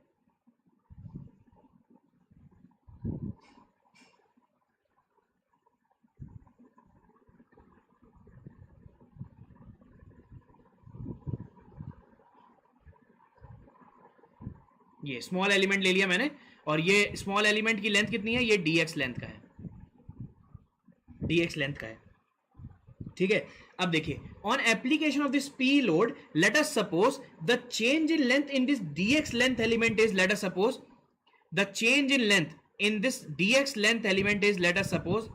ये स्मॉल एलिमेंट ले लिया मैंने, और ये स्मॉल एलिमेंट की लेंथ कितनी है, ये dx लेंथ का है, dx लेंथ का है, ठीक है। अब देखिए, on application of this p load, late us suppose the change in length in this dx length element is, late us suppose the change in length in this dx length element is, let us suppose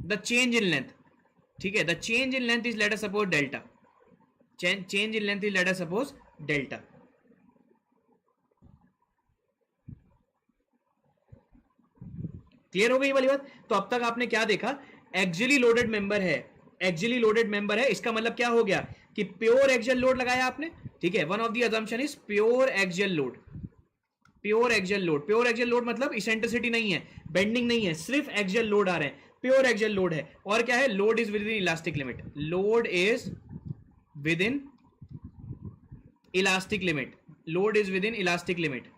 the change in length, ठीक है, the change in length is, let us suppose delta, change in length is, let us suppose delta। Clear हो गई वाली बात। तो अब तक आपने क्या देखा, एक्सियली लोडेड मेंबर है, एक्सियली लोडेड मेंबर है, इसका मतलब क्या हो गया कि प्योर एक्सियल लोड लगाया आपने, ठीक है। One of the assumption is pure axial load, pure axial load, pure axial load मतलब इसेंट्रिसिटी नहीं है, बेंडिंग नहीं है, सिर्फ एक्सियल लोड आ रहे हैं, प्योर एक्सियल लोड है। और क्या है, load is with in elastic limit, load is with in elastic limit, load is with in elastic limit,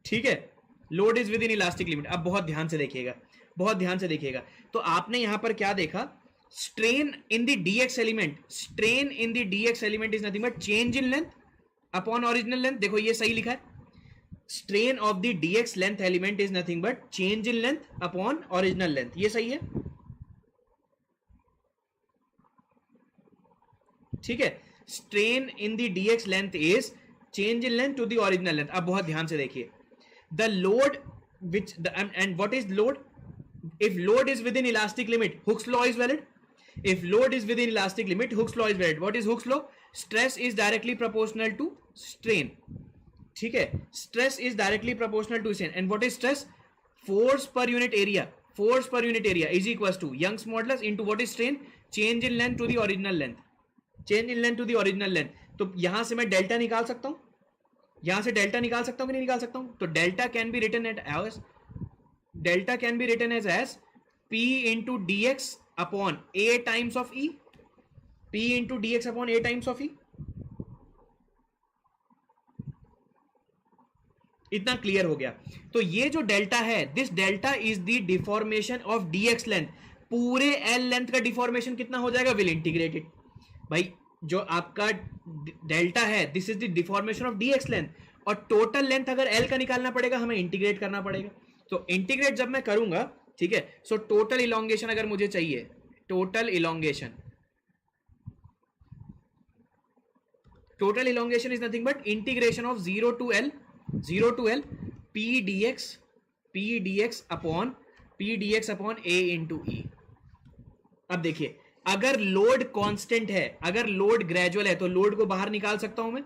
ठीक है, load is with in elastic limit. अब बहुत ध्यान से देखिएगा, बहुत ध्यान से देखिएगा। तो आपने यहां पर क्या देखा, strain in the dx element, strain in the dx element is nothing but change in length upon original length. देखो ये सही लिखा है, strain of the dx length element is nothing but change in length upon original length, ये सही है, ठीक है। Strain in the dx length is change in length to the original length. अब बहुत ध्यान से देखिए, the load which and what is load, if load is within elastic limit, Hooke's law is valid, if load is within elastic limit, Hooke's law is valid। what is Hooke's law, stress is directly proportional to strain, ठीक है, stress is directly proportional to strain, and what is stress, force per unit area, force per unit area is equals to Young's modulus into what is strain, change in length to the original length, change in length to the original length। तो यहां से मैं delta निकाल सकता हूं, यहां से delta निकाल सकता हूं कि नहीं निकाल सकता हूं, तो delta can be written at as, delta can be written as p into dx upon a times of e, p into dx upon a times of e। इतना क्लियर हो गया। तो ये जो डेल्टा है, this delta is the deformation of dx length, पूरे l length का deformation कितना हो जाएगा, विल इंटीग्रेटेड। भाई जो आपका डेल्टा है, this is the deformation of dx length, और टोटल लेंथ अगर l का निकालना पड़ेगा, हमें इंटीग्रेट करना पड़ेगा। तो इंटीग्रेट जब मैं करूंगा, ठीक है, सो टोटल इलोंगेशन अगर मुझे चाहिए, total elongation, total elongation is nothing but integration of 0 to l p dx upon a into e। अब देखिए, अगर लोड कांस्टेंट है, अगर लोड ग्रेजुअल है, तो लोड को बाहर निकाल सकता हूं मैं।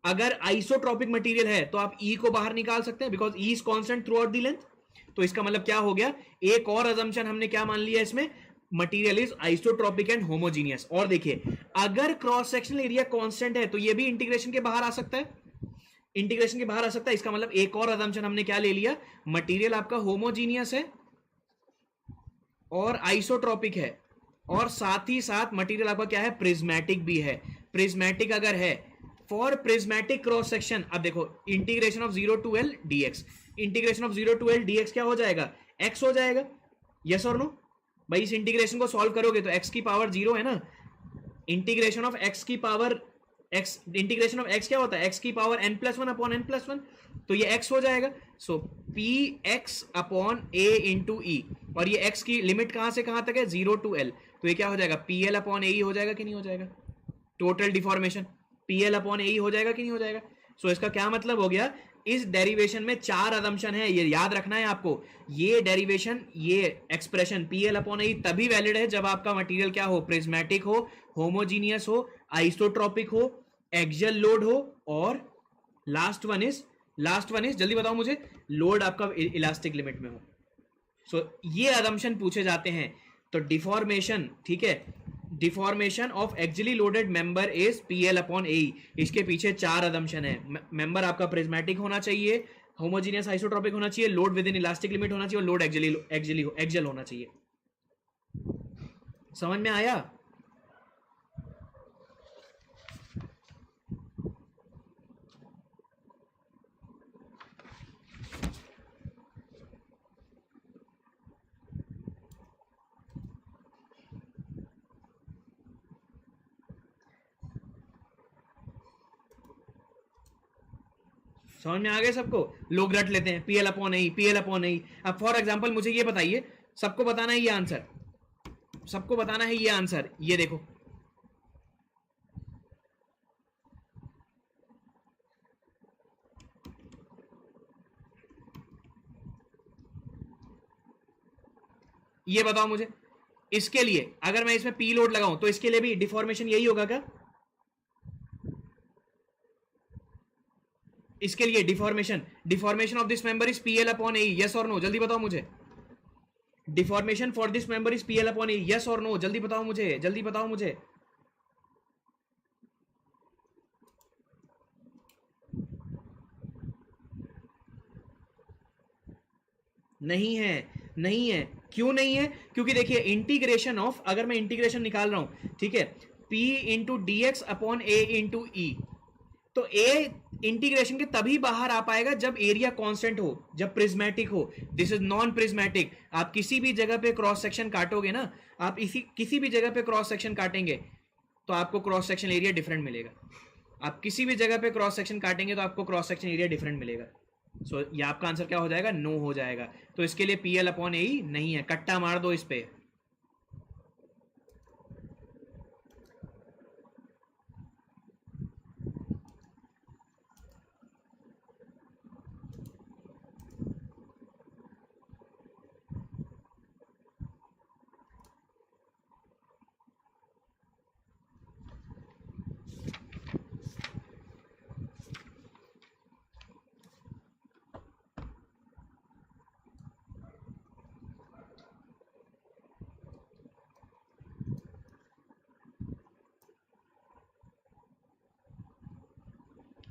अगर आइसोट्रोपिक मटेरियल है तो आप E को बाहर निकाल सकते हैं, because E is constant through out the length. तो इसका मतलब क्या हो गया, एक और अजम्पशन हमने क्या मान लिया इसमें, material is isotropic and homogeneous. और देखिए, अगर क्रॉस सेक्शनल एरिया कांस्टेंट है तो ये भी इंटीग्रेशन के बाहर आ सकता है, इंटीग्रेशन के बाहर आ सकता है। इसका मतलब एक और अजम्पशन हमने क्या ले लिया, मटेरियल आपका होमोजीनियस है और आइसोट्रोपिक है, और साथ ही साथ मटेरियल आपका क्या है, प्रिज्मेटिक भी है। प्रिज्मेटिक अगर है, फॉर प्रिज्मेटिक क्रॉस सेक्शन, अब देखो integration of 0 to l dx, integration of 0 to l dx क्या हो जाएगा, x हो जाएगा, यस और नो। भाई इस इंटीग्रेशन को सॉल्व करोगे तो x की पावर 0 है ना, इंटीग्रेशन ऑफ x की power x, integration of x क्या होता है, x की पावर n+1 अपॉन n+1, तो ये x हो जाएगा। सो px upon a into e, और ये x की लिमिट कहां से कहां तक है, 0 टू l, तो ये क्या हो जाएगा, pl अपॉन ए हो जाएगा कि नहीं हो जाएगा, टोटल डिफॉर्मेशन pl अपॉन ए हो जाएगा कि नहीं हो जाएगा। सो इसका क्या मतलब हो गया, इस डेरिवेशन में 4 असम्पशन है, ये याद रखना है आपको। ये डेरिवेशन, ये एक्सप्रेशन pl अपॉन ए तभी वैलिड है जब आपका मटेरियल क्या हो, प्रिज्मेटिक हो, होमोजीनियस हो, आइसोट्रोपिक हो, एक्सियल लोड हो और लास्ट वन इज जल्दी बताओ मुझे, लोड आपका इलास्टिक लिमिट में हो। सो ये अजम्पशन पूछे जाते हैं। तो डिफॉर्मेशन, ठीक है, deformation of actually loaded member is PL upon A. इसके पीछे 4 अजम्पशन है। मेंबर आपका प्रिज्मेटिक होना चाहिए, होमोजीनियस आइसोट्रोपिक होना चाहिए, load with in elastic limit होना चाहिए, और लोड एक्सियल होना चाहिए। समझ में आया? समझ में आ गए सबको? लोग रट लेते हैं PL upon I, PL upon I. अब फॉर एग्जांपल मुझे ये बताइए, सबको बताना है ये आंसर, सबको बताना है ये आंसर। ये देखो, ये बताओ मुझे, इसके लिए अगर मैं इसमें पी लोड लगाऊं तो इसके लिए भी डिफॉर्मेशन यही होगा क्या? इसके लिए deformation of this member is PL upon A, yes और नो, जल्दी बताओ मुझे। Deformation for this member is PL upon A, yes और नो, जल्दी बताओ मुझे, जल्दी बताओ मुझे। नहीं है, नहीं है। क्यों नहीं है? क्योंकि देखिए इंटीग्रेशन ऑफ, अगर मैं इंटीग्रेशन निकाल रहा हूं, ठीक है, P into D X upon A into E, तो ए इंटीग्रेशन के तभी बाहर आ पाएगा जब एरिया कांस्टेंट हो, जब प्रिज्मेटिक हो। This is non prismatic. आप किसी भी जगह पे क्रॉस सेक्शन काटोगे ना, आप इसी किसी भी जगह पे क्रॉस सेक्शन काटेंगे तो आपको क्रॉस सेक्शन एरिया डिफरेंट मिलेगा। आप किसी भी जगह पे क्रॉस सेक्शन काटेंगे तो आपको क्रॉस सेक्शन एरिया डिफरेंट मिलेगा। सो ये आपका आंसर क्या हो जाएगा? नो हो जाएगा। तो इसके लिए पीएल अपॉन ए नहीं है, कट्टा मार दो इस पे।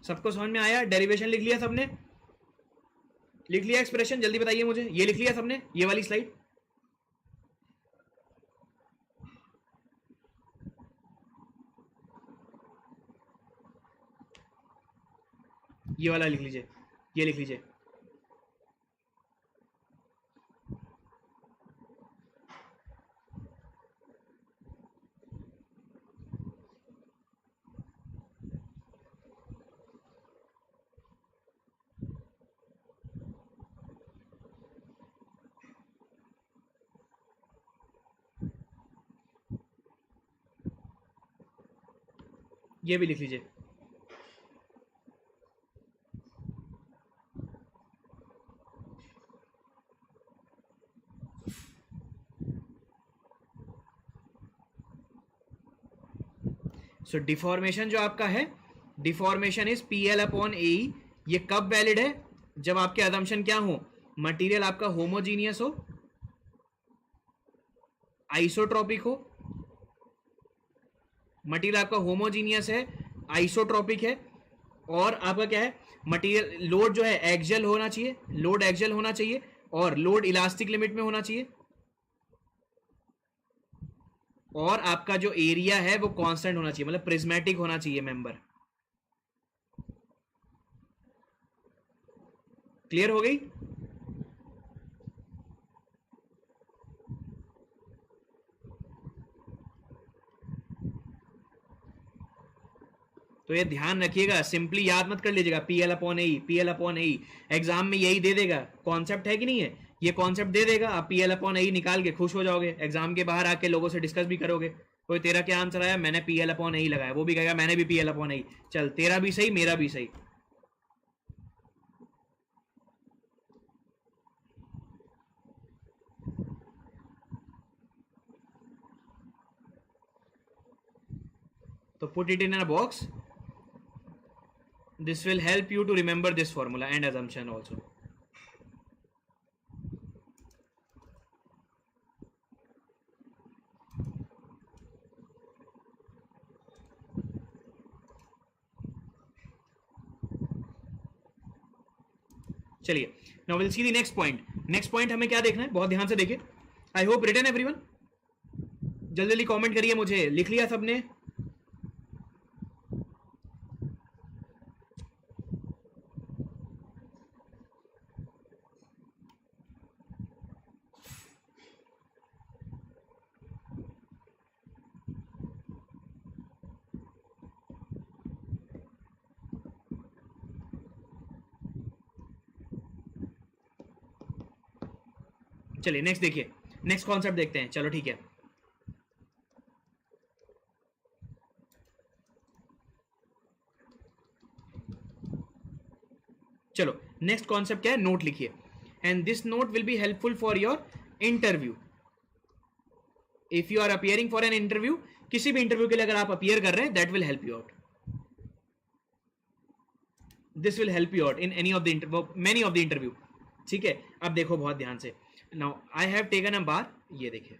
सबको समझ में आया? डेरिवेशन लिख लिया सबने? लिख लिया एक्सप्रेशन? जल्दी बताइए मुझे, ये लिख लिया सबने, ये वाली स्लाइड? ये वाला लिख लीजिए, ये लिख लीजिए। ये भी लिख लीजिए। सो डिफॉर्मेशन जो आपका है, deformation is P L upon A. ये कब वैलिड है? जब आपके अजम्पशन क्या हो? मटेरियल आपका होमोजीनियस हो, आइसोट्रॉपिक हो। मटेरियल आपका होमोजीनियस है, आइसोट्रॉपिक है, और आपका क्या है? मटेरियल लोड जो है एक्सियल होना चाहिए, लोड एक्सियल होना चाहिए, और लोड इलास्टिक लिमिट में होना चाहिए, और आपका जो एरिया है वो कांस्टेंट होना चाहिए, मतलब प्रिज्मेटिक होना चाहिए मेंबर। क्लियर हो गई? तो ये ध्यान रखिएगा, सिंपली याद मत कर लीजिएगा PL upon A, PL upon A. Exam में यही दे देगा, कॉन्सेप्ट है कि नहीं है? ये कॉन्सेप्ट दे देगा, आप पीएल अपॉन ए निकाल के खुश हो जाओगे, एग्जाम के बाहर आके लोगों से डिस्कस भी करोगे। कोई तेरा क्या आंसर आया? मैंने पीएल अपॉन ए लगाया, वो भी कहेगा मैंने भी पीएल अपॉन ए। चल तेरा भी सही, मेरा भी सही। तो put it in a box, This will help you to remember this formula and assumption also. चलिए, now will see the next point. Next point हमें क्या देखना है, बहुत ध्यान से देखिए. I hope written everyone. जल्दी जल्दी कमेंट करिए, मुझे लिख लिया सबने. चलिए नेक्स्ट देखिए, नेक्स्ट कॉन्सेप्ट देखते हैं. चलो ठीक है, चलो नेक्स्ट कॉन्सेप्ट क्या है, नोट लिखिए. And this note will be helpful for your interview. If you are appearing for an interview, किसी भी इंटरव्यू के लिए अगर आप अपियर कर रहे हैं, that will help you out. This will help you out in any of the many of the interview. ठीक है, अब देखो बहुत ध्यान से. Now I have taken a bar. ये देखिए,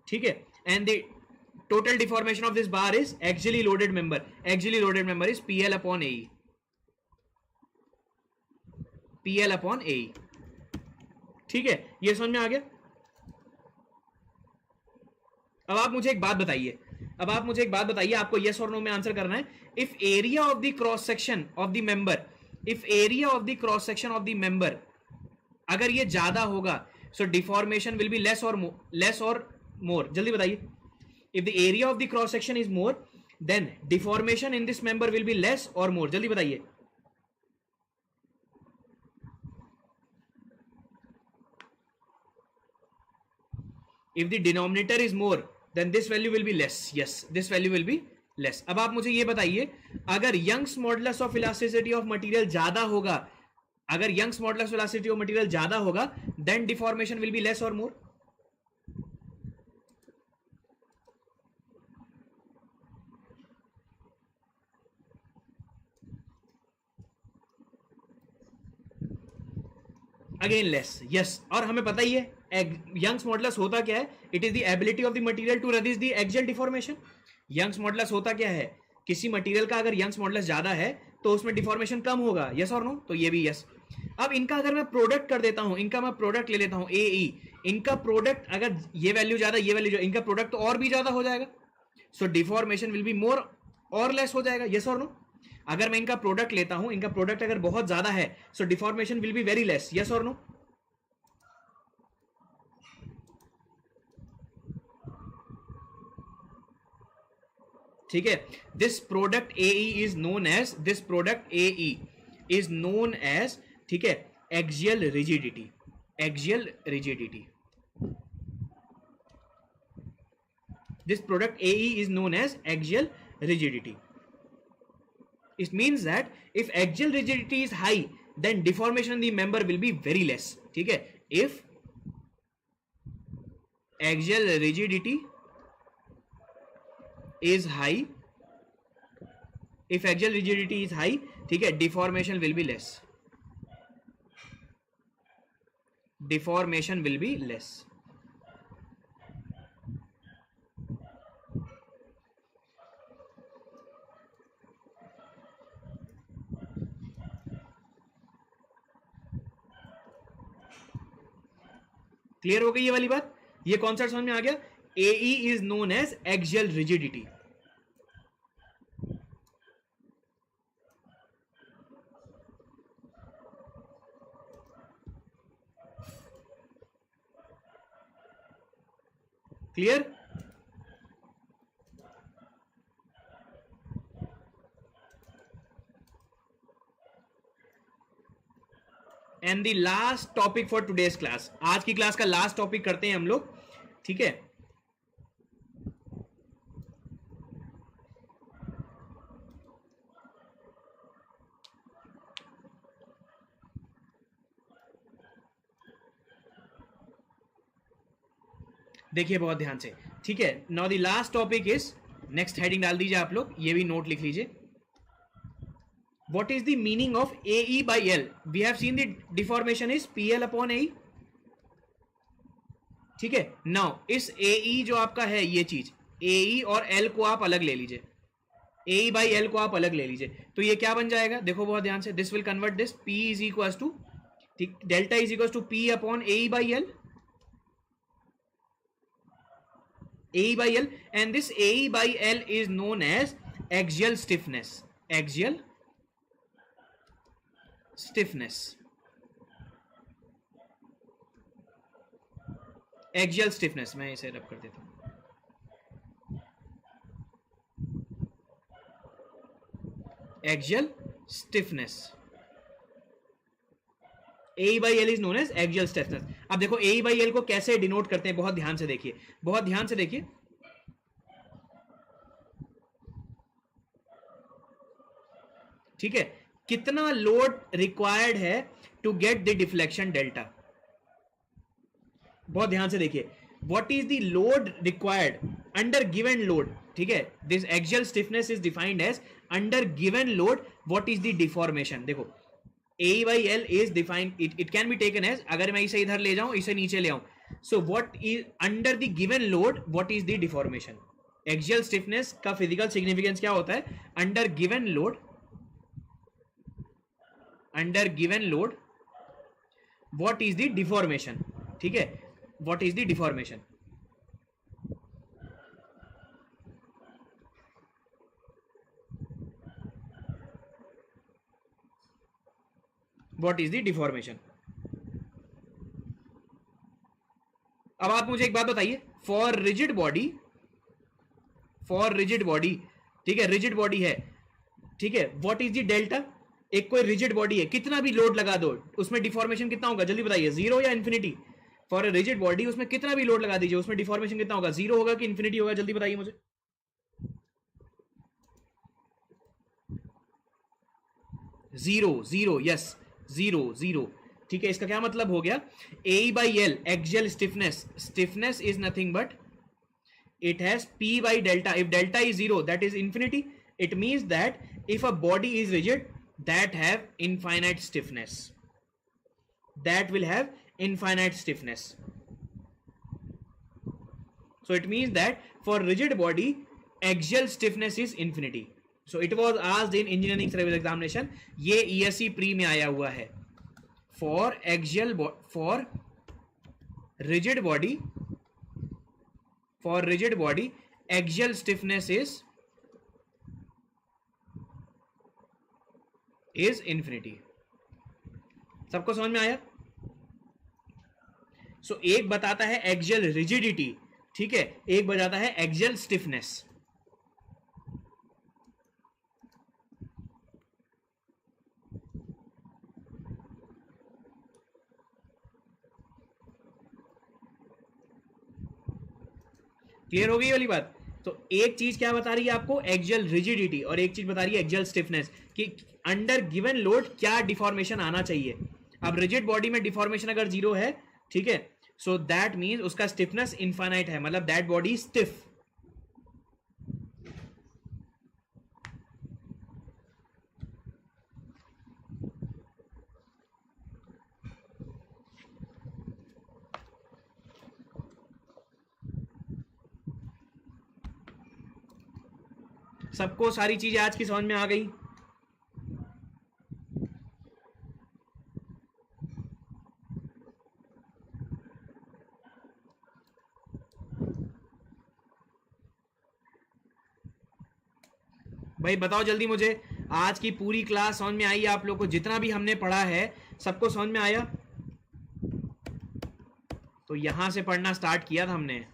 ठीक है. And the total deformation of this bar is axially loaded member. Axially loaded member is PL upon A. PL upon A. ठीक है, ये समझ में आ गया. अब आप मुझे एक बात बताइए, आपको यस और नो में आंसर करना है. If area of the cross section of the member, if area of the cross section of the member अगर ये ज्यादा होगा, so deformation will be less और मोर. जल्दी बताइए. If the area of the cross section is more, then deformation in this member will be less और more. जल्दी बताइए. If the denominator is more, then this value will be less. Yes, this value will be less. अब आप मुझे ये बताइए, अगर Young's modulus of elasticity of material ज्यादा होगा, अगर Young's modulus of elasticity of material ज्यादा होगा, then deformation will be less or more. Again less. Yes, और हमें पता ही है यंग्स मॉडुलस होता क्या है. It is the ability of the material to resist the axial deformation. Young's modulus होता क्या है, किसी मटेरियल का अगर यंग्स मॉडुलस ज्यादा है तो उसमें डिफॉर्मेशन कम होगा. यस और नो, तो ये भी यस. अब इनका अगर मैं प्रोडक्ट कर देता हूं, इनका मैं प्रोडक्ट ले लेता हूं ए ई, इनका प्रोडक्ट अगर ये वैल्यू ज्यादा, ये वैल्यू ज्यादा, इनका प्रोडक्ट तो और भी ज्यादा हो जाएगा. सो डिफॉर्मेशन विल बी मोर और लेस हो जाएगा. यस और नो. अगर मैं इनका प्रोडक्ट लेता हूं, इनका प्रोडक्ट अगर बहुत ज्यादा है, so deformation will be very less. Yes और नो. ठीक है, this product A is known as, this product A is known as, ठीक है, axial rigidity. Axial rigidity. This product A is known as axial rigidity. It means that if axial rigidity is high, then deformation in the member will be very less. ठीक है, if axial rigidity is high, if axial rigidity is high, ठीक है, deformation will be less. Deformation will be less. Clear हो गई ये वाली बात, ये कॉन्सेप्ट समझ में आ गया. AE is known as axial rigidity. Clear. And the last topic for today's class, आज की क्लास का लास्ट टॉपिक करते हैं हम लोग. ठीक है, देखिए बहुत ध्यान से, ठीक है। Now the last topic is, next heading डाल दीजिए आप लोग, ये भी नोट लिख लीजिए। What is the meaning of A E by L? We have seen the deformation is P L upon A, ठीक है। नाउ इस ए ई जो आपका है ये चीज, ए ई और एल को आप अलग ले लीजिए, ए ई बाई एल को आप अलग ले लीजिए, तो ये क्या बन जाएगा? देखो बहुत ध्यान से, this will convert this, P is equal to, ठीक, delta is equal to P upon A E by L, A by L, and this AE by L is known as axial stiffness. Axial stiffness. Axial stiffness, मैं इसे रब कर देता हूं। Axial stiffness. AE by L is known as axial stiffness. अब देखो AE by L को कैसे डिनोट करते हैं, बहुत ध्यान से देखिए, बहुत ध्यान से देखिए। ठीक है, कितना लोड रिक्वायर्ड है to get the deflection delta? बहुत ध्यान से देखिए, what is the load required under given load, ठीक है। This axial stiffness is defined as under given load, what is the deformation? देखो A by L is defined, it can be taken as, अगर मैं इसे इधर ले जाऊं, इसे नीचे ले आऊं, so what is under the given load, what is the deformation? Axial stiffness का फिजिकल सिग्निफिकेंस क्या होता है? Under given load, under given load what is the deformation, ठीक है, what is the deformation? What is the deformation? अब आप मुझे एक बात बताइए, for rigid body, for rigid body, ठीक है, रिजिड बॉडी है, ठीक है, व्हाट इज द डेल्टा? एक कोई रिजिड बॉडी है, कितना भी लोड लगा दो उसमें डिफॉर्मेशन कितना होगा? जल्दी बताइए, जीरो या infinity? For a rigid body उसमें कितना भी लोड लगा दीजिए, उसमें डिफॉर्मेशन कितना होगा? जीरो होगा कि इन्फिनिटी होगा? जल्दी बताइए मुझे। Zero, zero, yes, zero, zero, ठीक है। इसका क्या मतलब हो गया? A by L axial stiffness, stiffness is nothing but it has p by delta. If delta is zero, that is infinity. It means that if a body is rigid, that have infinite stiffness, that will have infinite stiffness. So it means that for rigid body, axial stiffness is infinity. So it was asked in engineering service examination. ये ESE pre में आया हुआ है, for axial for rigid body, for rigid body axial stiffness is infinity. सबको समझ में आया? सो एक बताता है एक्सियल रिजिडिटी, ठीक है, एक बताता है एक्सियल स्टिफनेस। क्लियर हो गई वाली बात? तो एक चीज क्या बता रही है आपको? एक्सियल रिजिडिटी, और एक चीज बता रही है एक्सियल स्टिफनेस, कि अंडर गिवन लोड क्या डिफॉर्मेशन आना चाहिए। अब रिजिड बॉडी में डिफॉर्मेशन अगर जीरो है, ठीक है, सो दैट मींस उसका स्टिफनेस इनफाइनाइट है, मतलब दैट बॉडी स्टिफ। सबको सारी चीजें आज की समझ में आ गई? भाई बताओ जल्दी मुझे, आज की पूरी क्लास समझ में आई आप लोग को? जितना भी हमने पढ़ा है सबको समझ में आया? तो यहां से पढ़ना स्टार्ट किया था हमने।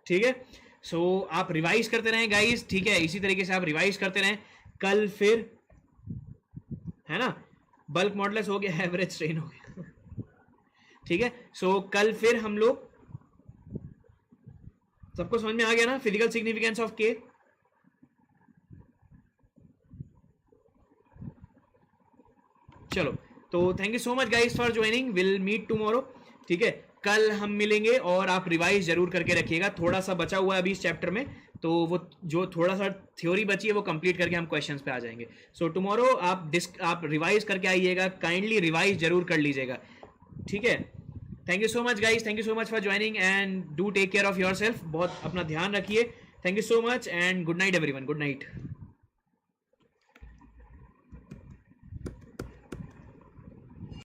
ठीक है, सो आप रिवाइज करते रहें गाइस, ठीक है, इसी तरीके से आप रिवाइज करते रहें। कल फिर, है ना, बल्क मॉडुलस हो गया, एवरेज स्ट्रेन हो गया, ठीक है। सो कल फिर हम लोग, सबको समझ में आ गया ना फिजिकल सिग्निफिकेंस ऑफ के? चलो, तो thank you so much guys for joining, will meet tomorrow, ठीक है, कल हम मिलेंगे। और आप रिवाइज जरूर करके रखिएगा, थोड़ा सा बचा हुआ है अभी इस चैप्टर में, तो वो जो थोड़ा सा थ्योरी बची है वो कंप्लीट करके हम क्वेश्चंस पे आ जाएंगे। सो टुमारो आप रिवाइज करके आइएगा, काइंडली रिवाइज जरूर कर लीजिएगा, ठीक है। Thank you so much guys, thank you so much for joining and do take care of yourself, बहुत अपना ध्यान रखिए। Thank you so much and good night everyone, good night.